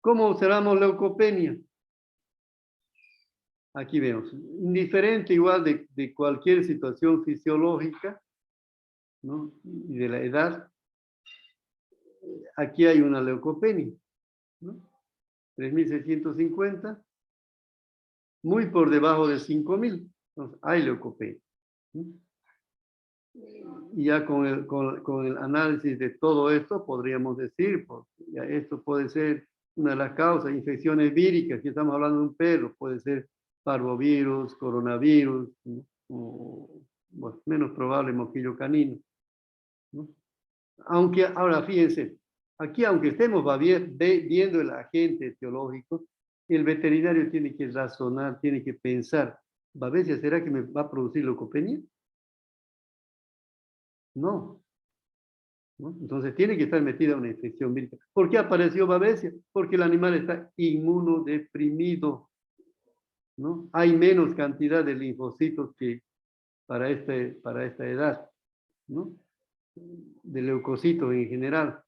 ¿Cómo observamos leucopenia? Aquí vemos, indiferente igual de cualquier situación fisiológica, ¿no? Y de la edad, aquí hay una leucopenia, ¿no? 3.650, muy por debajo de 5.000, entonces hay leucopenia, ¿no? Y ya con el análisis de todo esto podríamos decir, pues, ya esto puede ser una de las causas, infecciones víricas, si estamos hablando de un perro, puede ser parvovirus, coronavirus, ¿no? O, bueno, menos probable moquillo canino, ¿no? Aunque, ahora fíjense, aquí aunque estemos viendo el agente etiológico, el veterinario tiene que razonar, tiene que pensar, ¿Babesia será que me va a producir leucopenia? No. ¿No? Entonces tiene que estar metida una infección vírica. ¿Por qué apareció Babesia? Porque el animal está inmunodeprimido, ¿no? Hay menos cantidad de linfocitos que para esta edad, ¿no? De leucocitos en general,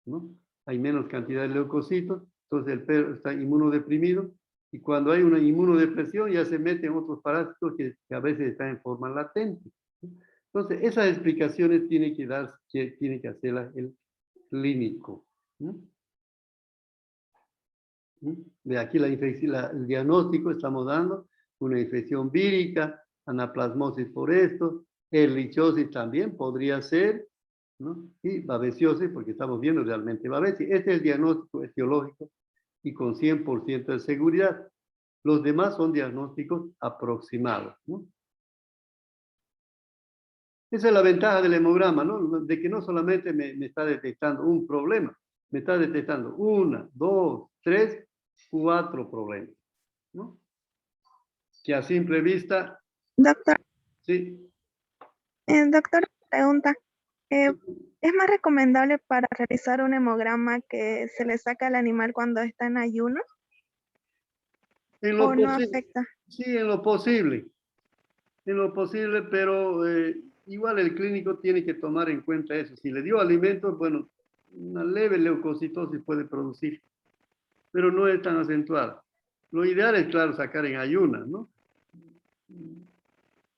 ¿no? Hay menos cantidad de leucocitos, entonces el perro está inmunodeprimido y cuando hay una inmunodepresión ya se meten otros parásitos que a veces están en forma latente, ¿no? Entonces esas explicaciones tiene que hacerlas el clínico, ¿no? De aquí el diagnóstico estamos dando una infección vírica, anaplasmosis por esto, ehrlichiosis también podría ser, ¿no? Y babesiosis porque estamos viendo realmente babesia. Este es el diagnóstico etiológico y con 100% de seguridad. Los demás son diagnósticos aproximados, ¿no? Esa es la ventaja del hemograma, ¿no? De que no solamente me está detectando un problema, me está detectando 1, 2, 3, 4 problemas, ¿no? Que a simple vista, Doctor, sí. doctor, pregunta. ¿Es más recomendable para realizar un hemograma que se le saca al animal cuando está en ayuno? En lo ¿O no posible, afecta? sí, en lo posible, pero igual el clínico tiene que tomar en cuenta eso. Si le dio alimentos, bueno, una leve leucocitosis puede producir, pero no es tan acentuada. Lo ideal es, claro, sacar en ayunas, ¿no?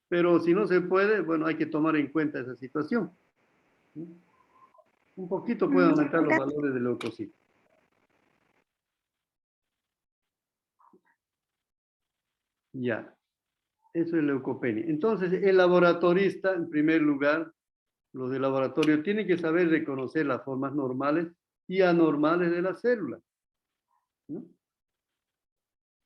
Pero si no se puede, bueno, hay que tomar en cuenta esa situación, ¿no? Un poquito puede aumentar los valores de leucocitos. Ya, eso es leucopenia. Entonces, el laboratorista, en primer lugar, los de laboratorio tienen que saber reconocer las formas normales y anormales de las células, ¿no?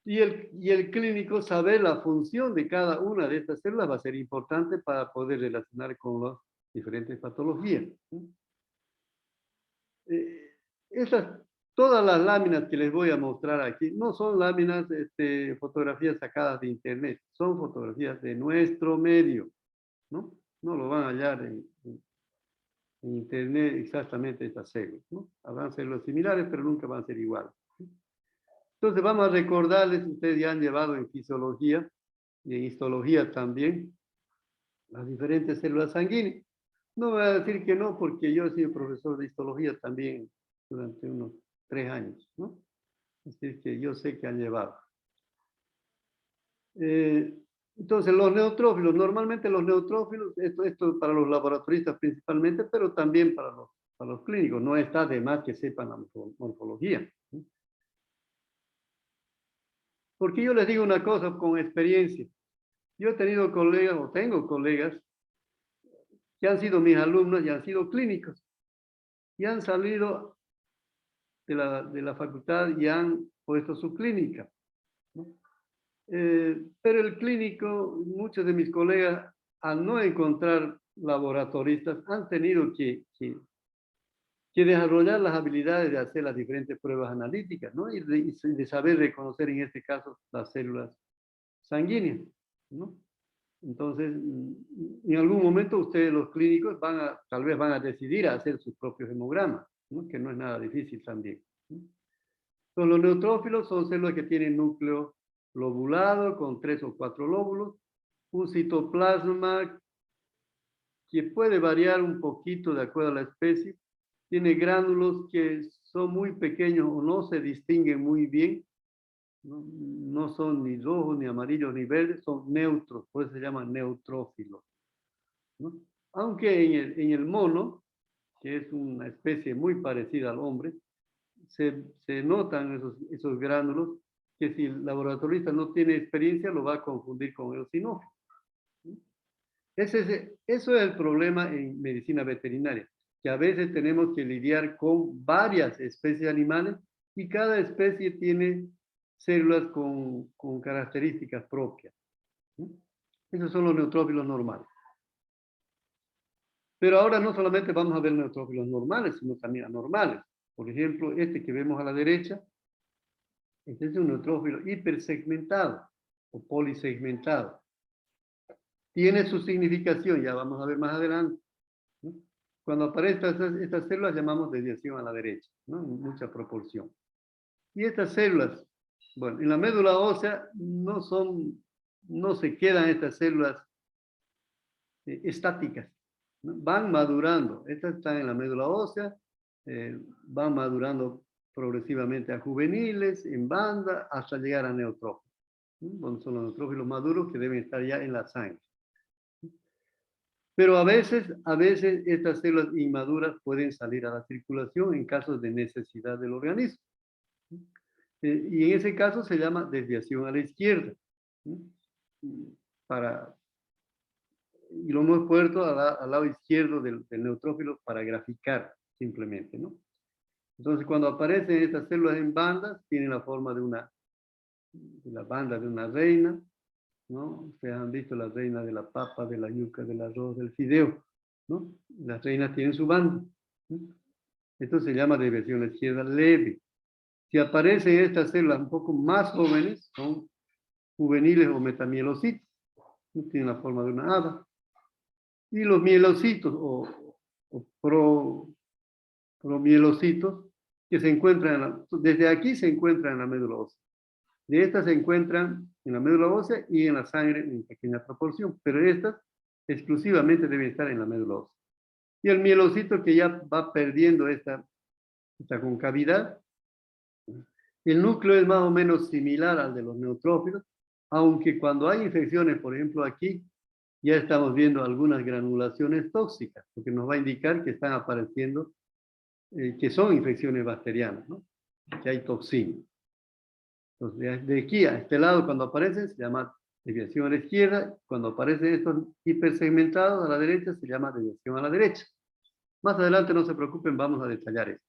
Y el clínico saber la función de cada una de estas células va a ser importante para poder relacionar con las diferentes patologías, ¿no? Todas las láminas que les voy a mostrar aquí no son láminas, fotografías sacadas de internet, son fotografías de nuestro medio, ¿no? No lo van a hallar en internet exactamente estas células, ¿no? Habrán células similares, pero nunca van a ser iguales, ¿sí? Entonces vamos a recordarles, ustedes ya han llevado en fisiología y en histología también, las diferentes células sanguíneas. No voy a decir que no, porque yo he sido profesor de histología también durante unos 3 años, ¿no? Así que yo sé que han llevado. Entonces, los neutrófilos, normalmente los neutrófilos, esto para los laboratoristas principalmente, pero también para los clínicos, no está de más que sepan la morfología, ¿sí? Porque yo les digo una cosa con experiencia. Yo he tenido colegas, o tengo colegas, que han sido mis alumnos y han sido clínicos, y han salido de la facultad y han puesto su clínica, ¿no? Pero el clínico, muchos de mis colegas, al no encontrar laboratoristas, han tenido que desarrollar las habilidades de hacer las diferentes pruebas analíticas, ¿no? Y de saber reconocer en este caso las células sanguíneas, ¿no? Entonces, en algún momento ustedes, los clínicos, tal vez van a decidir a hacer sus propios hemogramas, ¿no? Que no es nada difícil también, ¿no? Entonces, los neutrófilos son células que tienen núcleo lobulado con 3 o 4 lóbulos, un citoplasma que puede variar un poquito de acuerdo a la especie, tiene gránulos que son muy pequeños o no se distinguen muy bien, no son ni rojos, ni amarillos, ni verdes, son neutros, por eso se llaman neutrófilos, ¿no? Aunque en el mono, que es una especie muy parecida al hombre, se notan esos gránulos que si el laboratorista no tiene experiencia lo va a confundir con el eosinófilo, ¿no? Eso es el problema en medicina veterinaria, que a veces tenemos que lidiar con varias especies de animales y cada especie tiene células con características propias, ¿no? Esos son los neutrófilos normales. Pero ahora no solamente vamos a ver neutrófilos normales, sino también anormales. Por ejemplo, este que vemos a la derecha, este es un neutrófilo hipersegmentado o polisegmentado. Tiene su significación, ya vamos a ver más adelante, ¿no? Cuando aparecen estas células llamamos desviación a la derecha, ¿no? En mucha proporción. Y estas células, bueno, en la médula ósea no se quedan estas células estáticas, ¿no? Van madurando. Estas están en la médula ósea, van madurando progresivamente a juveniles, en banda, hasta llegar a neutrófilos, ¿no? Bueno, son los neutrófilos maduros que deben estar ya en la sangre. Pero a veces estas células inmaduras pueden salir a la circulación en casos de necesidad del organismo. Y en ese caso se llama desviación a la izquierda, ¿no? Y lo hemos puesto al lado izquierdo del neutrófilo para graficar simplemente, ¿no? Entonces, cuando aparecen estas células en bandas, tienen la forma de la banda de una reina, ¿no? Ustedes han visto la reina de la papa, de la yuca, del arroz, del fideo, ¿no? Las reinas tienen su banda, ¿no? Esto se llama desviación a la izquierda leve. Si aparecen estas células un poco más jóvenes, son juveniles o metamielocitos, ¿no? Tienen la forma de una hada. Y los mielocitos o promielocitos, que se encuentran, desde aquí se encuentran en la médula ósea. De estas se encuentran en la médula ósea y en la sangre en pequeña proporción, pero estas exclusivamente deben estar en la médula ósea. Y el mielocito que ya va perdiendo esta concavidad, el núcleo es más o menos similar al de los neutrófilos, aunque cuando hay infecciones, por ejemplo aquí, ya estamos viendo algunas granulaciones tóxicas, lo que nos va a indicar que están apareciendo, que son infecciones bacterianas, ¿no? Que hay toxina. Entonces, de aquí a este lado, cuando aparecen, se llama desviación a la izquierda. Cuando aparecen estos hipersegmentados a la derecha, se llama desviación a la derecha. Más adelante, no se preocupen, vamos a detallar esto.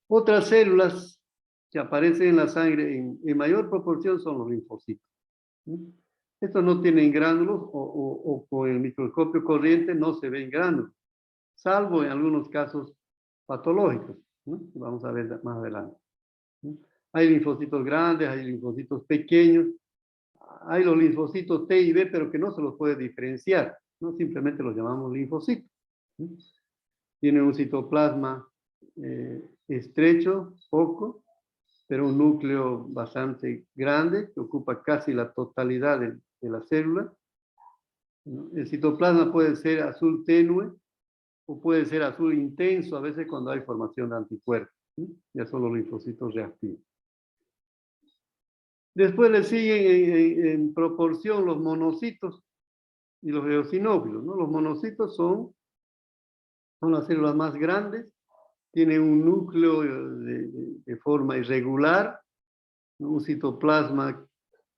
Otras células que aparecen en la sangre en mayor proporción son los linfocitos. Estos no tienen gránulos o con el microscopio corriente no se ven gránulos, salvo en algunos casos patológicos, ¿no? Vamos a ver más adelante. Hay linfocitos grandes, hay linfocitos pequeños, hay los linfocitos T y B, pero que no se los puede diferenciar, ¿no? Simplemente los llamamos linfocitos. Tienen un citoplasma estrecho, poco, pero un núcleo bastante grande que ocupa casi la totalidad de la célula. El citoplasma puede ser azul tenue o puede ser azul intenso a veces cuando hay formación de anticuerpos. Ya son los linfocitos reactivos. Después le siguen en proporción los monocitos y los eosinófilos, ¿no? Los monocitos son las células más grandes, tienen un núcleo de forma irregular, un citoplasma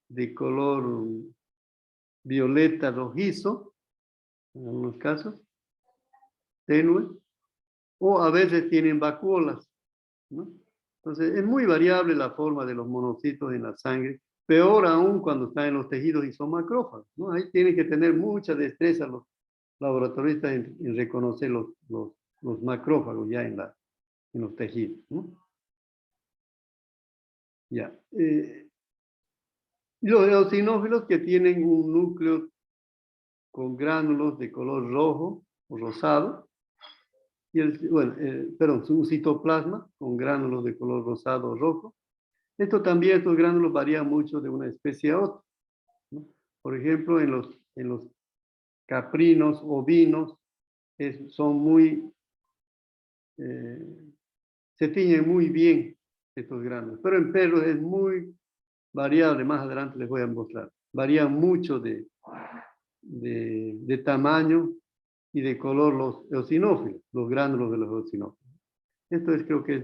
de color violeta rojizo, en algunos casos, tenue, o a veces tienen vacuolas, ¿no? Entonces, es muy variable la forma de los monocitos en la sangre, peor aún cuando están en los tejidos y son macrófagos, ¿no? Ahí tienen que tener mucha destreza los laboratoristas en reconocer los macrófagos ya en los tejidos, ¿no? Ya. Y los eosinófilos que tienen un núcleo con gránulos de color rojo o rosado, y un citoplasma con gránulos de color rosado o rojo. Estos gránulos varían mucho de una especie a otra, ¿no? Por ejemplo, en los caprinos, ovinos, son muy, se tiñen muy bien estos granos, pero en perros es muy variable, más adelante les voy a mostrar. Varían mucho de tamaño y de color los eosinófilos, los gránulos de los eosinófilos. Esto creo que es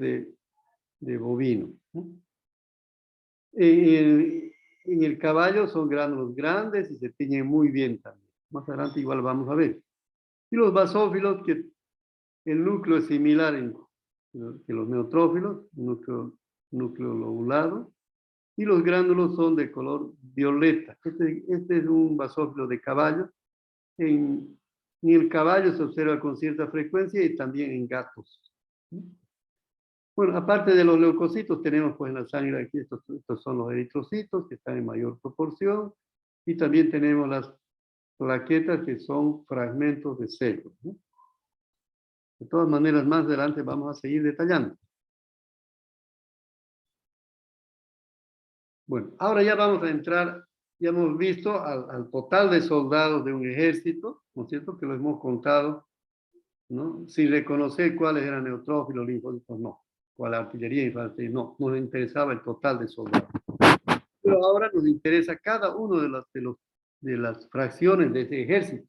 de bovino, ¿no? En el caballo son gránulos grandes y se tiñen muy bien también. Más adelante igual vamos a ver. Y los basófilos, que el núcleo es similar que los neutrófilos, núcleo lobulado, y los gránulos son de color violeta. Este es un basófilo de caballo. En el caballo se observa con cierta frecuencia y también en gatos. Bueno, aparte de los leucocitos, tenemos pues en la sangre aquí, estos son los eritrocitos, que están en mayor proporción, y también tenemos las plaquetas, que son fragmentos de células, ¿no? De todas maneras, más adelante vamos a seguir detallando. Bueno, ahora ya vamos a entrar, ya hemos visto al total de soldados de un ejército, ¿no es cierto? Que lo hemos contado, ¿no? Sin reconocer cuáles eran neutrófilos, linfocitos, no. Cuál artillería, infantería, no. Nos interesaba el total de soldados. Pero ahora nos interesa cada uno de las fracciones de ese ejército,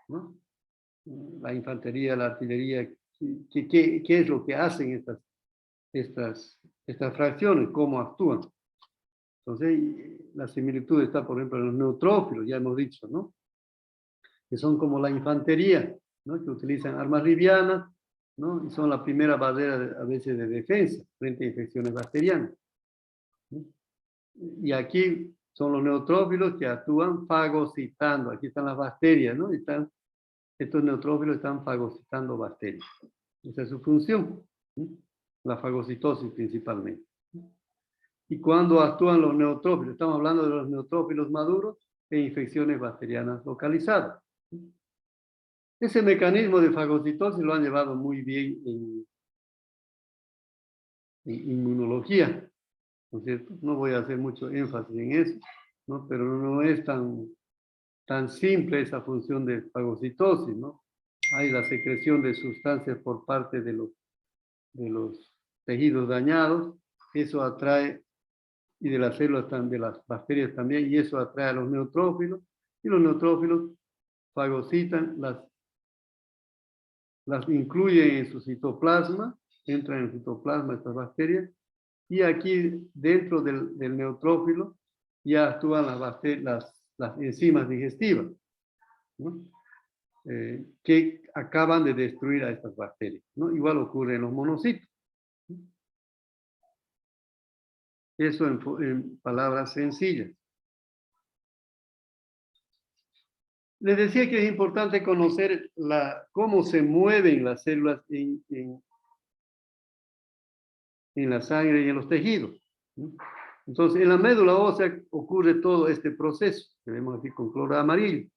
¿no? La infantería, la artillería, ¿qué es lo que hacen estas fracciones? ¿Cómo actúan? Entonces, la similitud está, por ejemplo, en los neutrófilos, ya hemos dicho, ¿no? Que son como la infantería, ¿no? Que utilizan armas livianas, ¿no? Y son la primera barrera a veces de defensa frente a infecciones bacterianas, ¿no? Y aquí son los neutrófilos que actúan fagocitando. Aquí están las bacterias, ¿no? Estos neutrófilos están fagocitando bacterias. Esa es su función, ¿no? La fagocitosis principalmente. Y cuando actúan los neutrófilos, estamos hablando de los neutrófilos maduros e infecciones bacterianas localizadas. Ese mecanismo de fagocitosis lo han llevado muy bien en inmunología, ¿no es cierto? No voy a hacer mucho énfasis en eso, ¿no? Pero no es tan simple esa función de fagocitosis, ¿no? Hay la secreción de sustancias por parte de los tejidos dañados, eso atrae, y de las células, de las bacterias también, y eso atrae a los neutrófilos, y los neutrófilos fagocitan, las incluyen en su citoplasma, entran en el citoplasma estas bacterias, Y aquí, dentro del neutrófilo, ya actúan las enzimas digestivas, ¿no? Que acaban de destruir a estas bacterias, ¿no? Igual ocurre en los monocitos. Eso en palabras sencillas. Les decía que es importante conocer cómo se mueven las células en la sangre y en los tejidos, ¿no? Entonces, en la médula ósea ocurre todo este proceso que vemos aquí con color amarillo,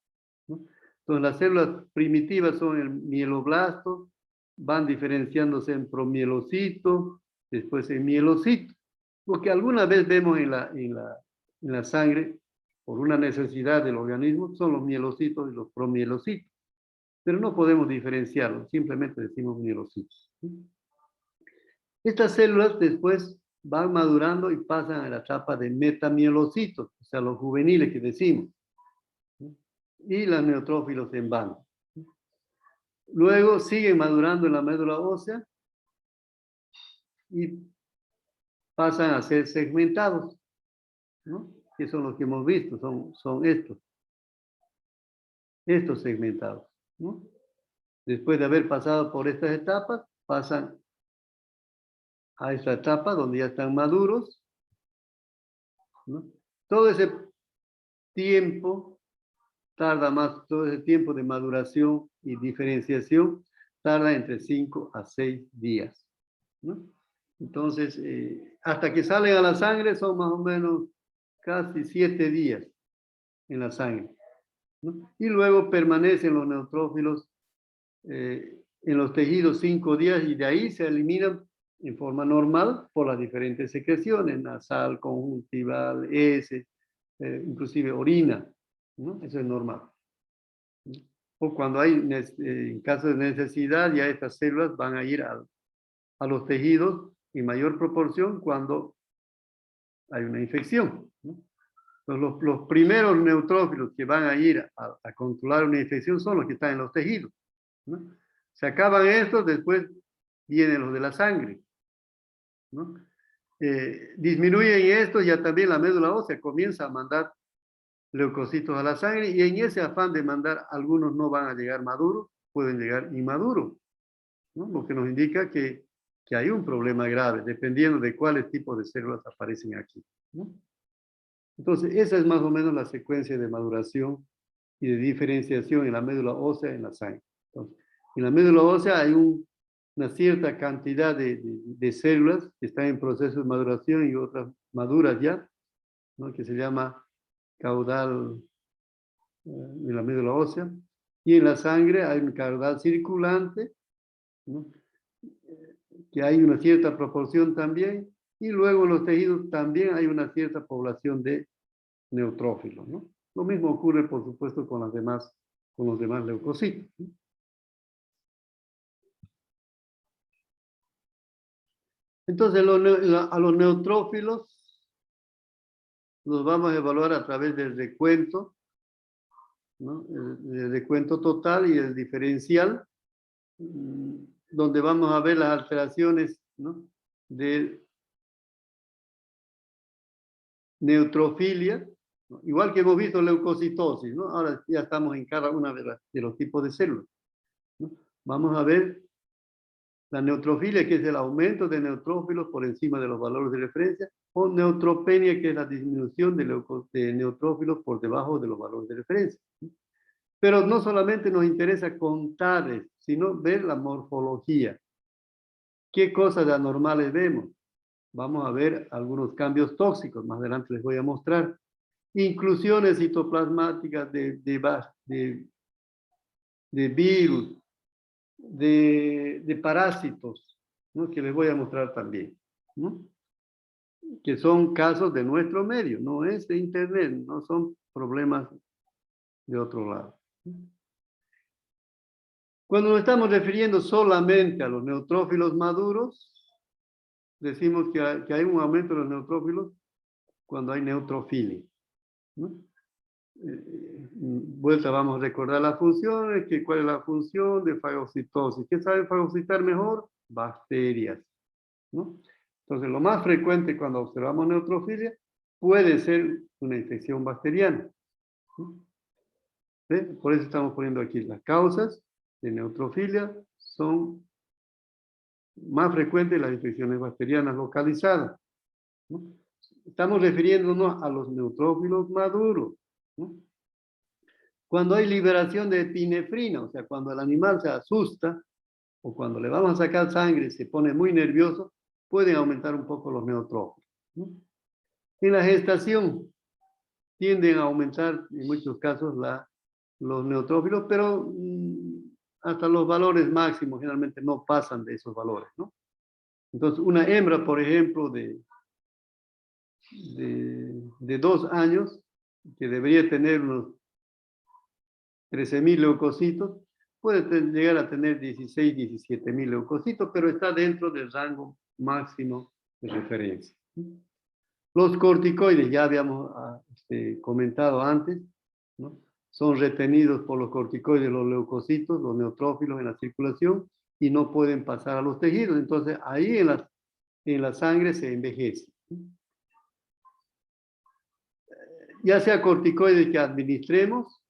¿no? Entonces, las células primitivas son el mieloblasto, van diferenciándose en promielocito, después en mielocito. Lo que alguna vez vemos en la sangre, por una necesidad del organismo, son los mielocitos y los promielocitos. Pero no podemos diferenciarlos, simplemente decimos mielocitos, ¿sí? Estas células después van madurando y pasan a la etapa de metamielocitos, o sea, los juveniles que decimos, ¿sí? Y los neutrófilos en banda. Luego siguen madurando en la médula ósea y pasan a ser segmentados, ¿no? Que son los que hemos visto, son estos segmentados, ¿no? Después de haber pasado por estas etapas, pasan a esta etapa donde ya están maduros, ¿no? Todo ese tiempo tarda más, todo ese tiempo de maduración y diferenciación tarda entre 5 a 6 días, ¿no? Entonces, hasta que salen a la sangre son más o menos casi 7 días en la sangre, ¿no? Y luego permanecen los neutrófilos en los tejidos 5 días y de ahí se eliminan en forma normal por las diferentes secreciones, nasal, conjuntival, heces, inclusive orina, ¿no? Eso es normal, ¿no? O cuando hay, en caso de necesidad, ya estas células van a ir a los tejidos en mayor proporción cuando hay una infección, ¿no? Entonces, los primeros neutrófilos que van a ir a controlar una infección son los que están en los tejidos, ¿no? Se acaban estos, después vienen los de la sangre, ¿no? Disminuyen estos, ya también la médula ósea comienza a mandar leucocitos a la sangre y en ese afán de mandar, algunos no van a llegar maduros, pueden llegar inmaduros, ¿no? Lo que nos indica que hay un problema grave, dependiendo de cuáles tipos de células aparecen aquí, ¿no? Entonces, esa es más o menos la secuencia de maduración y de diferenciación en la médula ósea en la sangre. Entonces, en la médula ósea hay una cierta cantidad de células que están en proceso de maduración y otras maduras ya, ¿no? Que se llama caudal en la médula ósea. Y en la sangre hay un caudal circulante, ¿no? Que hay una cierta proporción también, y luego en los tejidos también hay una cierta población de neutrófilos, ¿no? Lo mismo ocurre, por supuesto, con los demás leucocitos, ¿no? Entonces, a los neutrófilos los vamos a evaluar a través del recuento, ¿no? El recuento total y el diferencial, donde vamos a ver las alteraciones, ¿no? De neutrofilia, ¿no? Igual que hemos visto leucocitosis, ¿no? Ahora ya estamos en cada uno de los tipos de células, ¿no? Vamos a ver la neutrofilia, que es el aumento de neutrófilos por encima de los valores de referencia, o neutropenia, que es la disminución de neutrófilos por debajo de los valores de referencia. Pero no solamente nos interesa contar, sino ver la morfología. ¿Qué cosas de anormales vemos? Vamos a ver algunos cambios tóxicos, más adelante les voy a mostrar. Inclusiones citoplasmáticas de virus, de parásitos, ¿no? Que les voy a mostrar también, ¿no? Que son casos de nuestro medio, no es de internet, no son problemas de otro lado. Cuando nos estamos refiriendo solamente a los neutrófilos maduros, decimos que hay un aumento de los neutrófilos cuando hay neutrofilia, ¿no? Vuelta, vamos a recordar las funciones, cuál es la función de fagocitosis. ¿Qué saben fagocitar mejor? Bacterias, ¿no? Entonces, lo más frecuente cuando observamos neutrofilia puede ser una infección bacteriana. ¿Sí? Por eso estamos poniendo aquí las causas de neutrofilia son más frecuentes las infecciones bacterianas localizadas, ¿no? Estamos refiriéndonos a los neutrófilos maduros, ¿no? Cuando hay liberación de epinefrina, o sea, cuando el animal se asusta o cuando le vamos a sacar sangre y se pone muy nervioso, pueden aumentar un poco los neutrófilos, ¿no? En la gestación tienden a aumentar en muchos casos los neutrófilos, pero hasta los valores máximos generalmente no pasan de esos valores, ¿no? Entonces, una hembra, por ejemplo, de 2 años, que debería tener unos 13.000 leucocitos, puede llegar a tener 16, 17.000 leucocitos, pero está dentro del rango máximo de referencia. Los corticoides, ya habíamos comentado antes, ¿no? Son retenidos por los corticoides los leucocitos, los neutrófilos en la circulación, y no pueden pasar a los tejidos. Entonces, ahí en la sangre se envejece. Ya sea corticoides que administremos,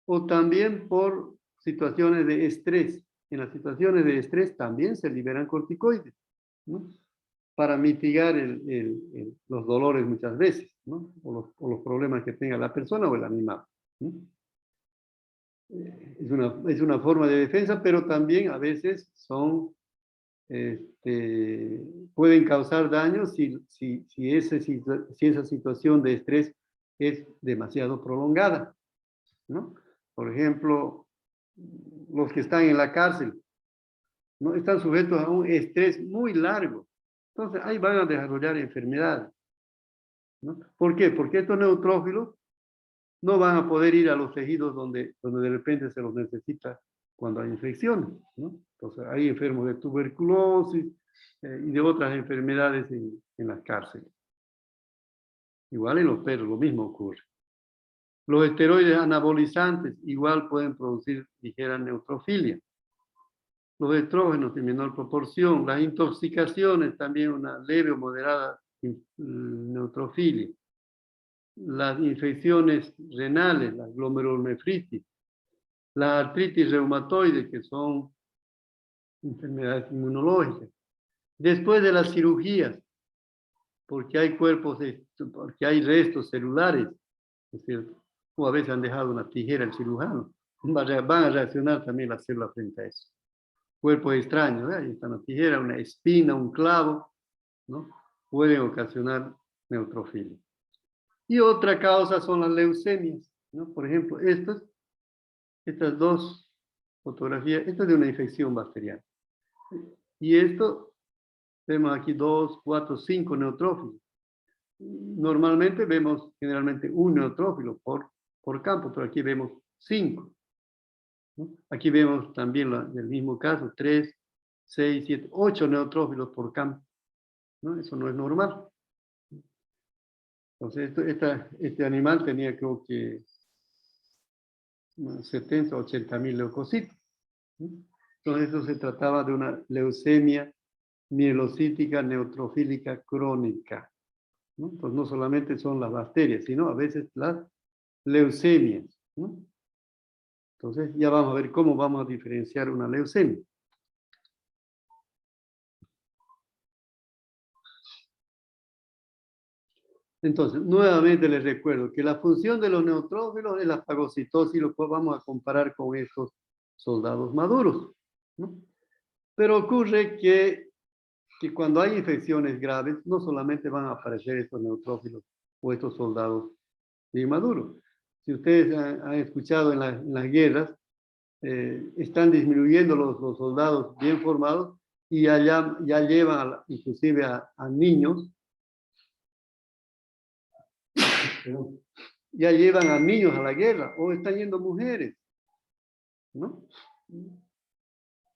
o también por situaciones de estrés. En las situaciones de estrés también se liberan corticoides, ¿no? Para mitigar los dolores muchas veces, ¿no? O los problemas que tenga la persona o el animal, ¿no? Es una forma de defensa, pero también a veces pueden causar daño si esa situación de estrés es demasiado prolongada, ¿no? Por ejemplo, los que están en la cárcel, ¿no? Están sujetos a un estrés muy largo. Entonces, ahí van a desarrollar enfermedades, ¿no? ¿Por qué? Porque estos neutrófilos no van a poder ir a los tejidos donde de repente se los necesita cuando hay infecciones, ¿no? Entonces, hay enfermos de tuberculosis y de otras enfermedades en las cárceles. Igual en los perros, lo mismo ocurre. Los esteroides anabolizantes igual pueden producir ligera neutrofilia. Los estrógenos en menor proporción. Las intoxicaciones también una leve o moderada neutrofilia. Las infecciones renales, la glomerulonefritis. La artritis reumatoide, que son enfermedades inmunológicas. Después de las cirugías, porque hay porque hay restos celulares, ¿no es cierto? O a veces han dejado una tijera el cirujano, van a reaccionar también las células frente a eso. Cuerpos extraños, ¿eh? Ahí está una tijera, una espina, un clavo, ¿no? Pueden ocasionar neutrofilia. Y otra causa son las leucemias, ¿no? Por ejemplo, estas dos fotografías, esta es de una infección bacteriana. Y esto, vemos aquí 2, 4, 5 neutrófilos. Normalmente vemos generalmente un neutrófilo por campo, pero aquí vemos 5. ¿No? Aquí vemos también el mismo caso, 3, 6, 7, 8 neutrófilos por campo, ¿no? Eso no es normal. Entonces, este animal tenía creo que 70 o 80.000 leucocitos, ¿no? Entonces, eso se trataba de una leucemia mielocítica neutrofílica crónica, ¿no? Entonces, no solamente son las bacterias, sino a veces las leucemias, ¿no? Entonces, ya vamos a ver cómo vamos a diferenciar una leucemia. Entonces, nuevamente les recuerdo que la función de los neutrófilos es la fagocitosis, lo cual vamos a comparar con estos soldados maduros, ¿no? Pero ocurre que cuando hay infecciones graves, no solamente van a aparecer estos neutrófilos o estos soldados inmaduros. Si ustedes han escuchado en las guerras, están disminuyendo los soldados bien formados y ya llevan inclusive a niños. Ya llevan a niños a la guerra o están yendo mujeres, ¿no?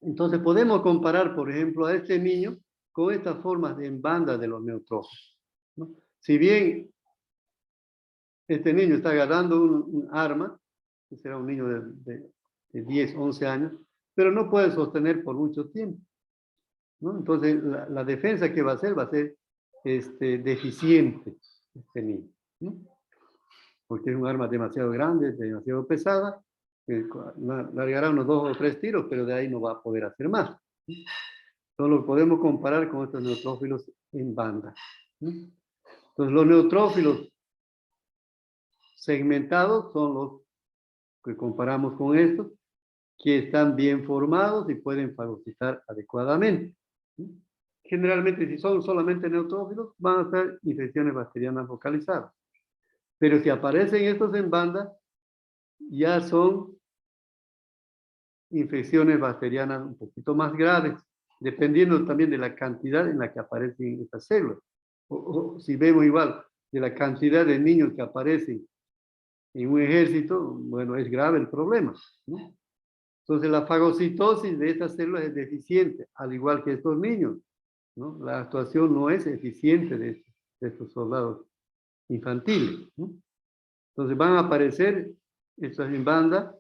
Entonces podemos comparar, por ejemplo, a este niño con estas formas en banda de los neutrófilos, ¿no? Si bien este niño está agarrando un arma, que será un niño de 10, 11 años, pero no puede sostener por mucho tiempo, ¿no? Entonces la defensa que va a hacer deficiente este niño, ¿no? Porque es un arma demasiado grande, demasiado pesada, que largará unos 2 o 3 tiros, pero de ahí no va a poder hacer más. Solo lo podemos comparar con estos neutrófilos en banda, ¿no? Entonces, los neutrófilos segmentados son los que comparamos con estos, que están bien formados y pueden fagocitar adecuadamente, ¿no? Generalmente, si son solamente neutrófilos, van a ser infecciones bacterianas localizadas. Pero si aparecen estos en banda, ya son infecciones bacterianas un poquito más graves, dependiendo también de la cantidad en la que aparecen estas células. O si vemos igual, de la cantidad de niños que aparecen en un ejército, bueno, es grave el problema, ¿no? Entonces, la fagocitosis de estas células es deficiente, al igual que estos niños, ¿no? La actuación no es eficiente de estos soldados infantiles, ¿no? Entonces, van a aparecer estas en banda,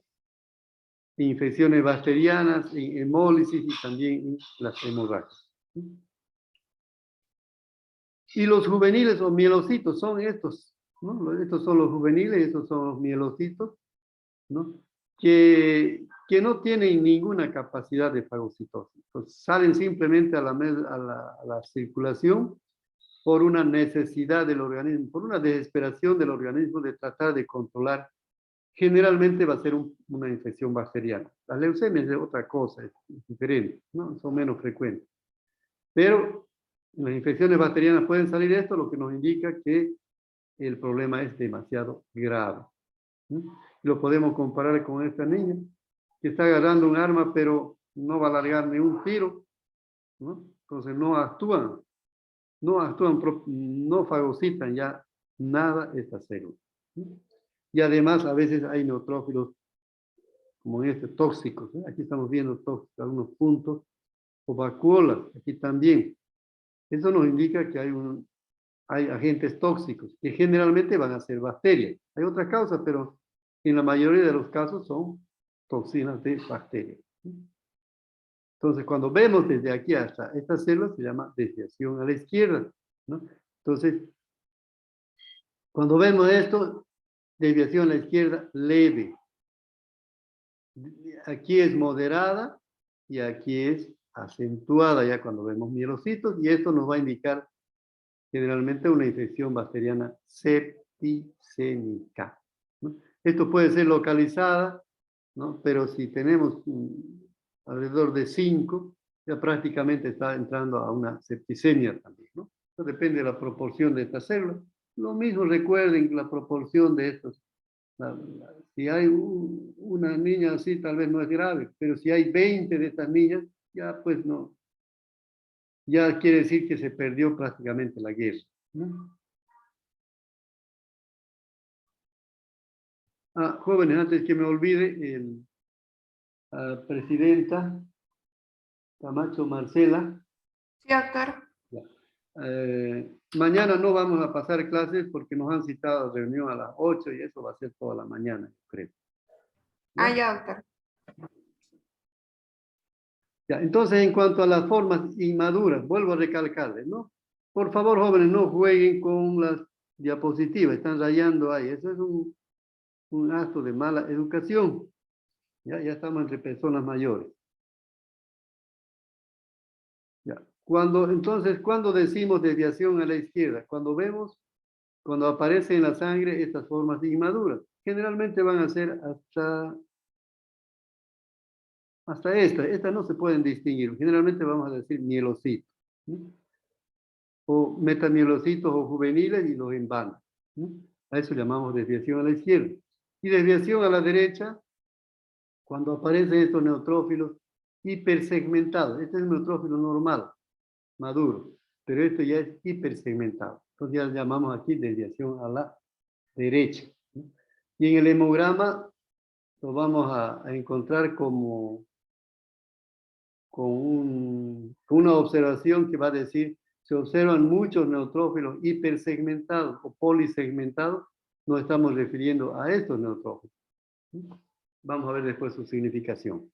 infecciones bacterianas, en hemólisis y también en las hemorragias, ¿no? Y los juveniles o mielocitos son estos, ¿no? Estos son los juveniles, estos son los mielocitos, ¿no? Que no tienen ninguna capacidad de fagocitosis. Pues salen simplemente a la circulación por una necesidad del organismo, por una desesperación del organismo de tratar de controlar. Generalmente va a ser una infección bacteriana. Las leucemias es otra cosa, es diferente, ¿no? Son menos frecuentes. Pero las infecciones bacterianas pueden salir esto, lo que nos indica que el problema es demasiado grave, ¿no? Lo podemos comparar con esta niña que está agarrando un arma, pero no va a largar ni un tiro, ¿no? Entonces no actúan, no fagocitan ya nada estas células, ¿no? Y además a veces hay neutrófilos como este, tóxicos, ¿no? Aquí estamos viendo tóxicos, algunos puntos, o vacuolas, aquí también. Eso nos indica que hay agentes tóxicos, que generalmente van a ser bacterias. Hay otras causas, pero en la mayoría de los casos son toxinas de bacterias. Entonces, cuando vemos desde aquí hasta esta célula, se llama desviación a la izquierda, ¿no? Entonces, cuando vemos esto, desviación a la izquierda leve. Aquí es moderada y aquí es acentuada ya cuando vemos mielocitos, y esto nos va a indicar generalmente una infección bacteriana septicémica, ¿no? Esto puede ser localizada, ¿no? Pero si tenemos alrededor de 5, ya prácticamente está entrando a una septicemia también, ¿no? Eso depende de la proporción de estas células. Lo mismo recuerden la proporción de estos. Si hay una niña así, tal vez no es grave, pero si hay 20 de estas niñas, ya pues no. Ya quiere decir que se perdió prácticamente la guerra, ¿no? Jóvenes, antes que me olvide, presidenta Camacho Marcela. Sí, doctor. Mañana no vamos a pasar clases porque nos han citado a reunión a las 8 y eso va a ser toda la mañana, creo. ¿Ya? Ah, ya, doctor. Ya, entonces, en cuanto a las formas inmaduras, vuelvo a recalcarles, ¿no? Por favor, jóvenes, no jueguen con las diapositivas, están rayando ahí. Eso es un acto de mala educación. Ya estamos entre personas mayores. Ya. Entonces, ¿cuándo decimos desviación a la izquierda? Cuando aparece en la sangre estas formas inmaduras. Generalmente van a ser hasta estas no se pueden distinguir. Generalmente vamos a decir mielocitos, ¿no? O metamielocitos o juveniles y los en banda, ¿no? A eso llamamos desviación a la izquierda. Y desviación a la derecha, cuando aparecen estos neutrófilos hipersegmentados. Este es un neutrófilo normal, maduro, pero esto ya es hipersegmentado. Entonces ya llamamos aquí desviación a la derecha, ¿no? Y en el hemograma lo vamos a encontrar con una observación que va a decir, se observan muchos neutrófilos hipersegmentados o polisegmentados, nos estamos refiriendo a estos neutrófilos. Vamos a ver después su significación.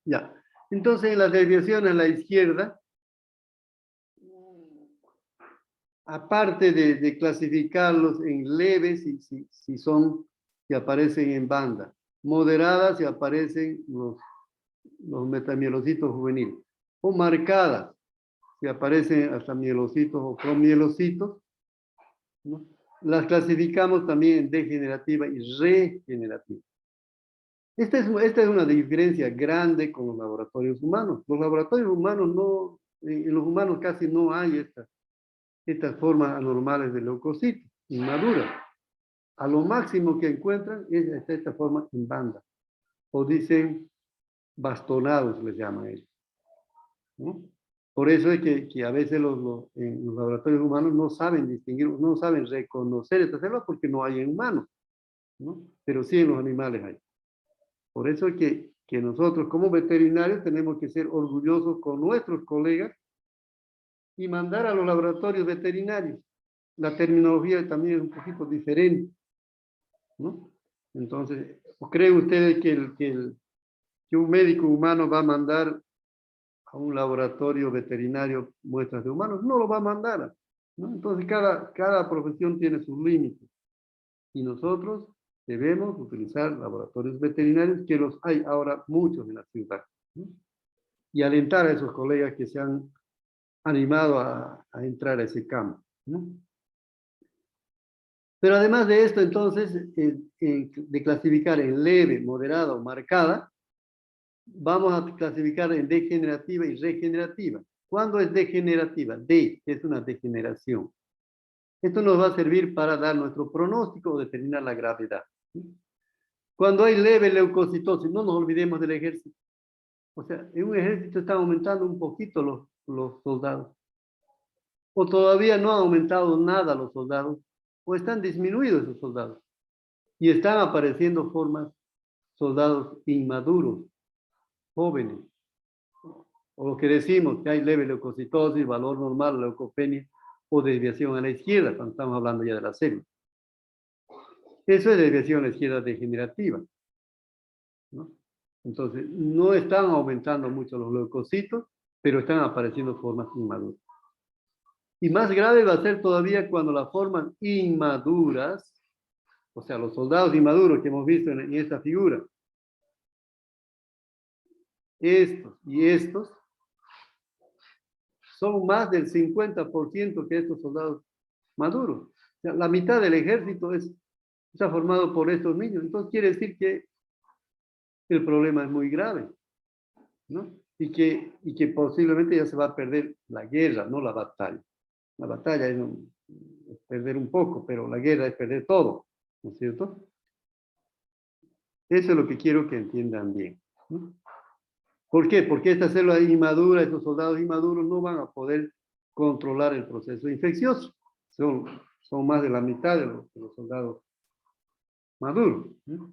Ya. Entonces, en las desviaciones a la izquierda, aparte de clasificarlos en leves, si aparecen en banda, moderadas, si aparecen los metamielocitos juveniles, o marcadas, si aparecen hasta mielocitos o promielocitos, ¿no? Las clasificamos también en degenerativa y regenerativa. Esta es una diferencia grande con los laboratorios humanos. Los laboratorios humanos no, en los humanos casi no hay estas formas anormales de leucocitos inmaduras. A lo máximo que encuentran es esta forma en banda. O dicen bastonados, les llaman ellos, ¿no? Por eso es que a veces en los laboratorios humanos no saben distinguir, no saben reconocer estas células porque no hay en humanos, ¿no? Pero sí en los animales hay. Por eso es que nosotros como veterinarios tenemos que ser orgullosos con nuestros colegas y mandar a los laboratorios veterinarios. La terminología también es un poquito diferente, ¿no? Entonces, ¿creen ustedes que un médico humano va a mandar a un laboratorio veterinario muestras de humanos? No lo va a mandar, ¿no? Entonces, cada profesión tiene sus límites. Y nosotros debemos utilizar laboratorios veterinarios, que los hay ahora muchos en la ciudad, ¿no? Y alentar a esos colegas que se han animado a entrar a ese campo, ¿no? Pero además de esto, entonces, de clasificar en leve, moderada o marcada, vamos a clasificar en degenerativa y regenerativa. ¿Cuándo es degenerativa? Es una degeneración. Esto nos va a servir para dar nuestro pronóstico o determinar la gravedad. Cuando hay leve leucocitosis, no nos olvidemos del ejército. O sea, en un ejército están aumentando un poquito los soldados. O todavía no han aumentado nada los soldados, o están disminuidos esos soldados. Y están apareciendo soldados inmaduros, jóvenes. O lo que decimos, que hay leve leucocitosis, valor normal, leucopenia, o desviación a la izquierda, cuando estamos hablando ya de la célula. Eso es desviación a la izquierda degenerativa, ¿no? Entonces, no están aumentando mucho los leucocitos, pero están apareciendo formas inmaduras. Y más grave va a ser todavía cuando las formas inmaduras, o sea, los soldados inmaduros que hemos visto en esta figura, estos y estos, son más del 50% que estos soldados maduros. O sea, la mitad del ejército está formado por estos niños. Entonces quiere decir que el problema es muy grave, ¿no? Y que posiblemente ya se va a perder la guerra, no la batalla. La batalla es perder un poco, pero la guerra es perder todo, ¿no es cierto? Eso es lo que quiero que entiendan bien, ¿no? ¿Por qué? Porque estas células inmaduras, estos soldados inmaduros, no van a poder controlar el proceso infeccioso. Son más de la mitad de los soldados maduros, ¿no?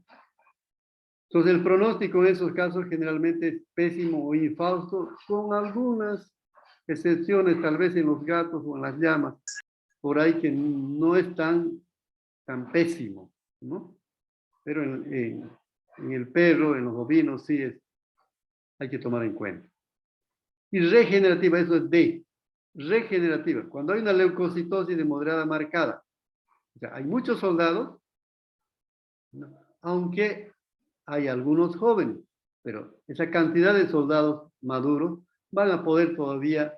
Entonces, el pronóstico en esos casos generalmente es pésimo o infausto, con algunas excepciones, tal vez en los gatos o en las llamas, por ahí que no es tan pésimo, ¿no? Pero en el perro, en los ovinos, sí hay que tomar en cuenta. Y regenerativa, eso es D. Regenerativa, cuando hay una leucocitosis de moderada marcada. O sea, hay muchos soldados, ¿no? Aunque hay algunos jóvenes, pero esa cantidad de soldados maduros van a poder todavía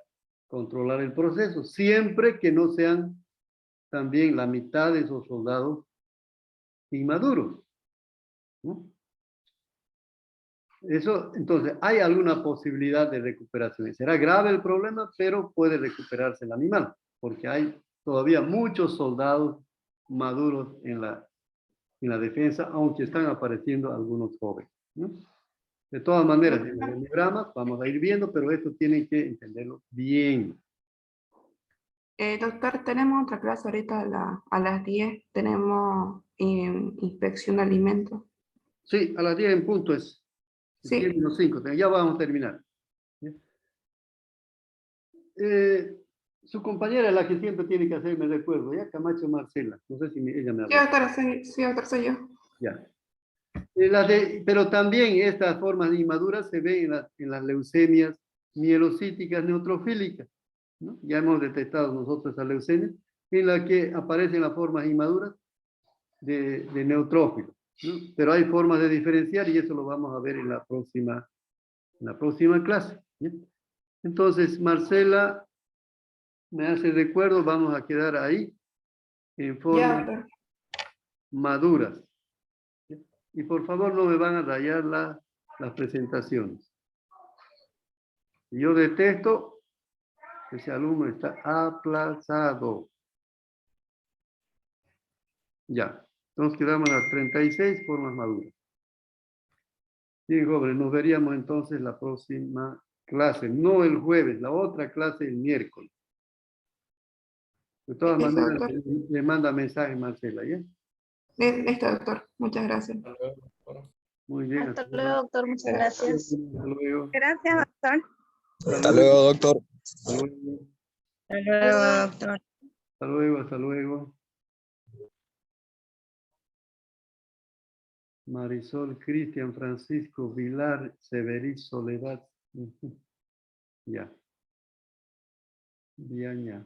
controlar el proceso, siempre que no sean también la mitad de esos soldados inmaduros, ¿no? Eso, entonces, hay alguna posibilidad de recuperación. Será grave el problema, pero puede recuperarse el animal, porque hay todavía muchos soldados maduros en la defensa, aunque están apareciendo algunos jóvenes, ¿no? De todas maneras, en el diagrama vamos a ir viendo, pero esto tienen que entenderlo bien. Doctor, tenemos otra clase ahorita a las 10. Tenemos inspección de alimentos. Sí, a las 10 en punto es. Sí. 10 menos 5, ya vamos a terminar. Su compañera es la que siempre tiene que hacerme recuerdo, ¿ya? Camacho Marcela. No sé si ella me Sí, habla. doctor, sí, doctor, soy yo. Ya. Pero también estas formas inmaduras se ven en las leucemias mielocíticas neutrofílicas, ¿no? Ya hemos detectado nosotros esa leucemia, en la que aparecen las formas inmaduras de neutrófilos, ¿no? Pero hay formas de diferenciar y eso lo vamos a ver en la próxima clase, ¿ya? Entonces, Marcela me hace recuerdo, vamos a quedar ahí en Ya, formas doctor. maduras. Y por favor no me van a rayar las presentaciones. Yo detesto que ese alumno está aplazado. Ya. Entonces quedamos en las 36 formas maduras. Bien, jóvenes, nos veríamos entonces la próxima clase. No el jueves, la otra clase el miércoles. De todas Listo, maneras, doctor. le manda mensaje Marcela, ¿ya? Listo, doctor. Muchas gracias. Muy bien. Hasta luego, doctor. Muchas gracias. Hasta luego. Gracias, doctor. Hasta luego, doctor. Hasta luego. Hasta luego, doctor. Hasta luego. Hasta luego. Marisol, Cristian, Francisco, Vilar, Severis, Soledad. Ujú. Ya. Viaña.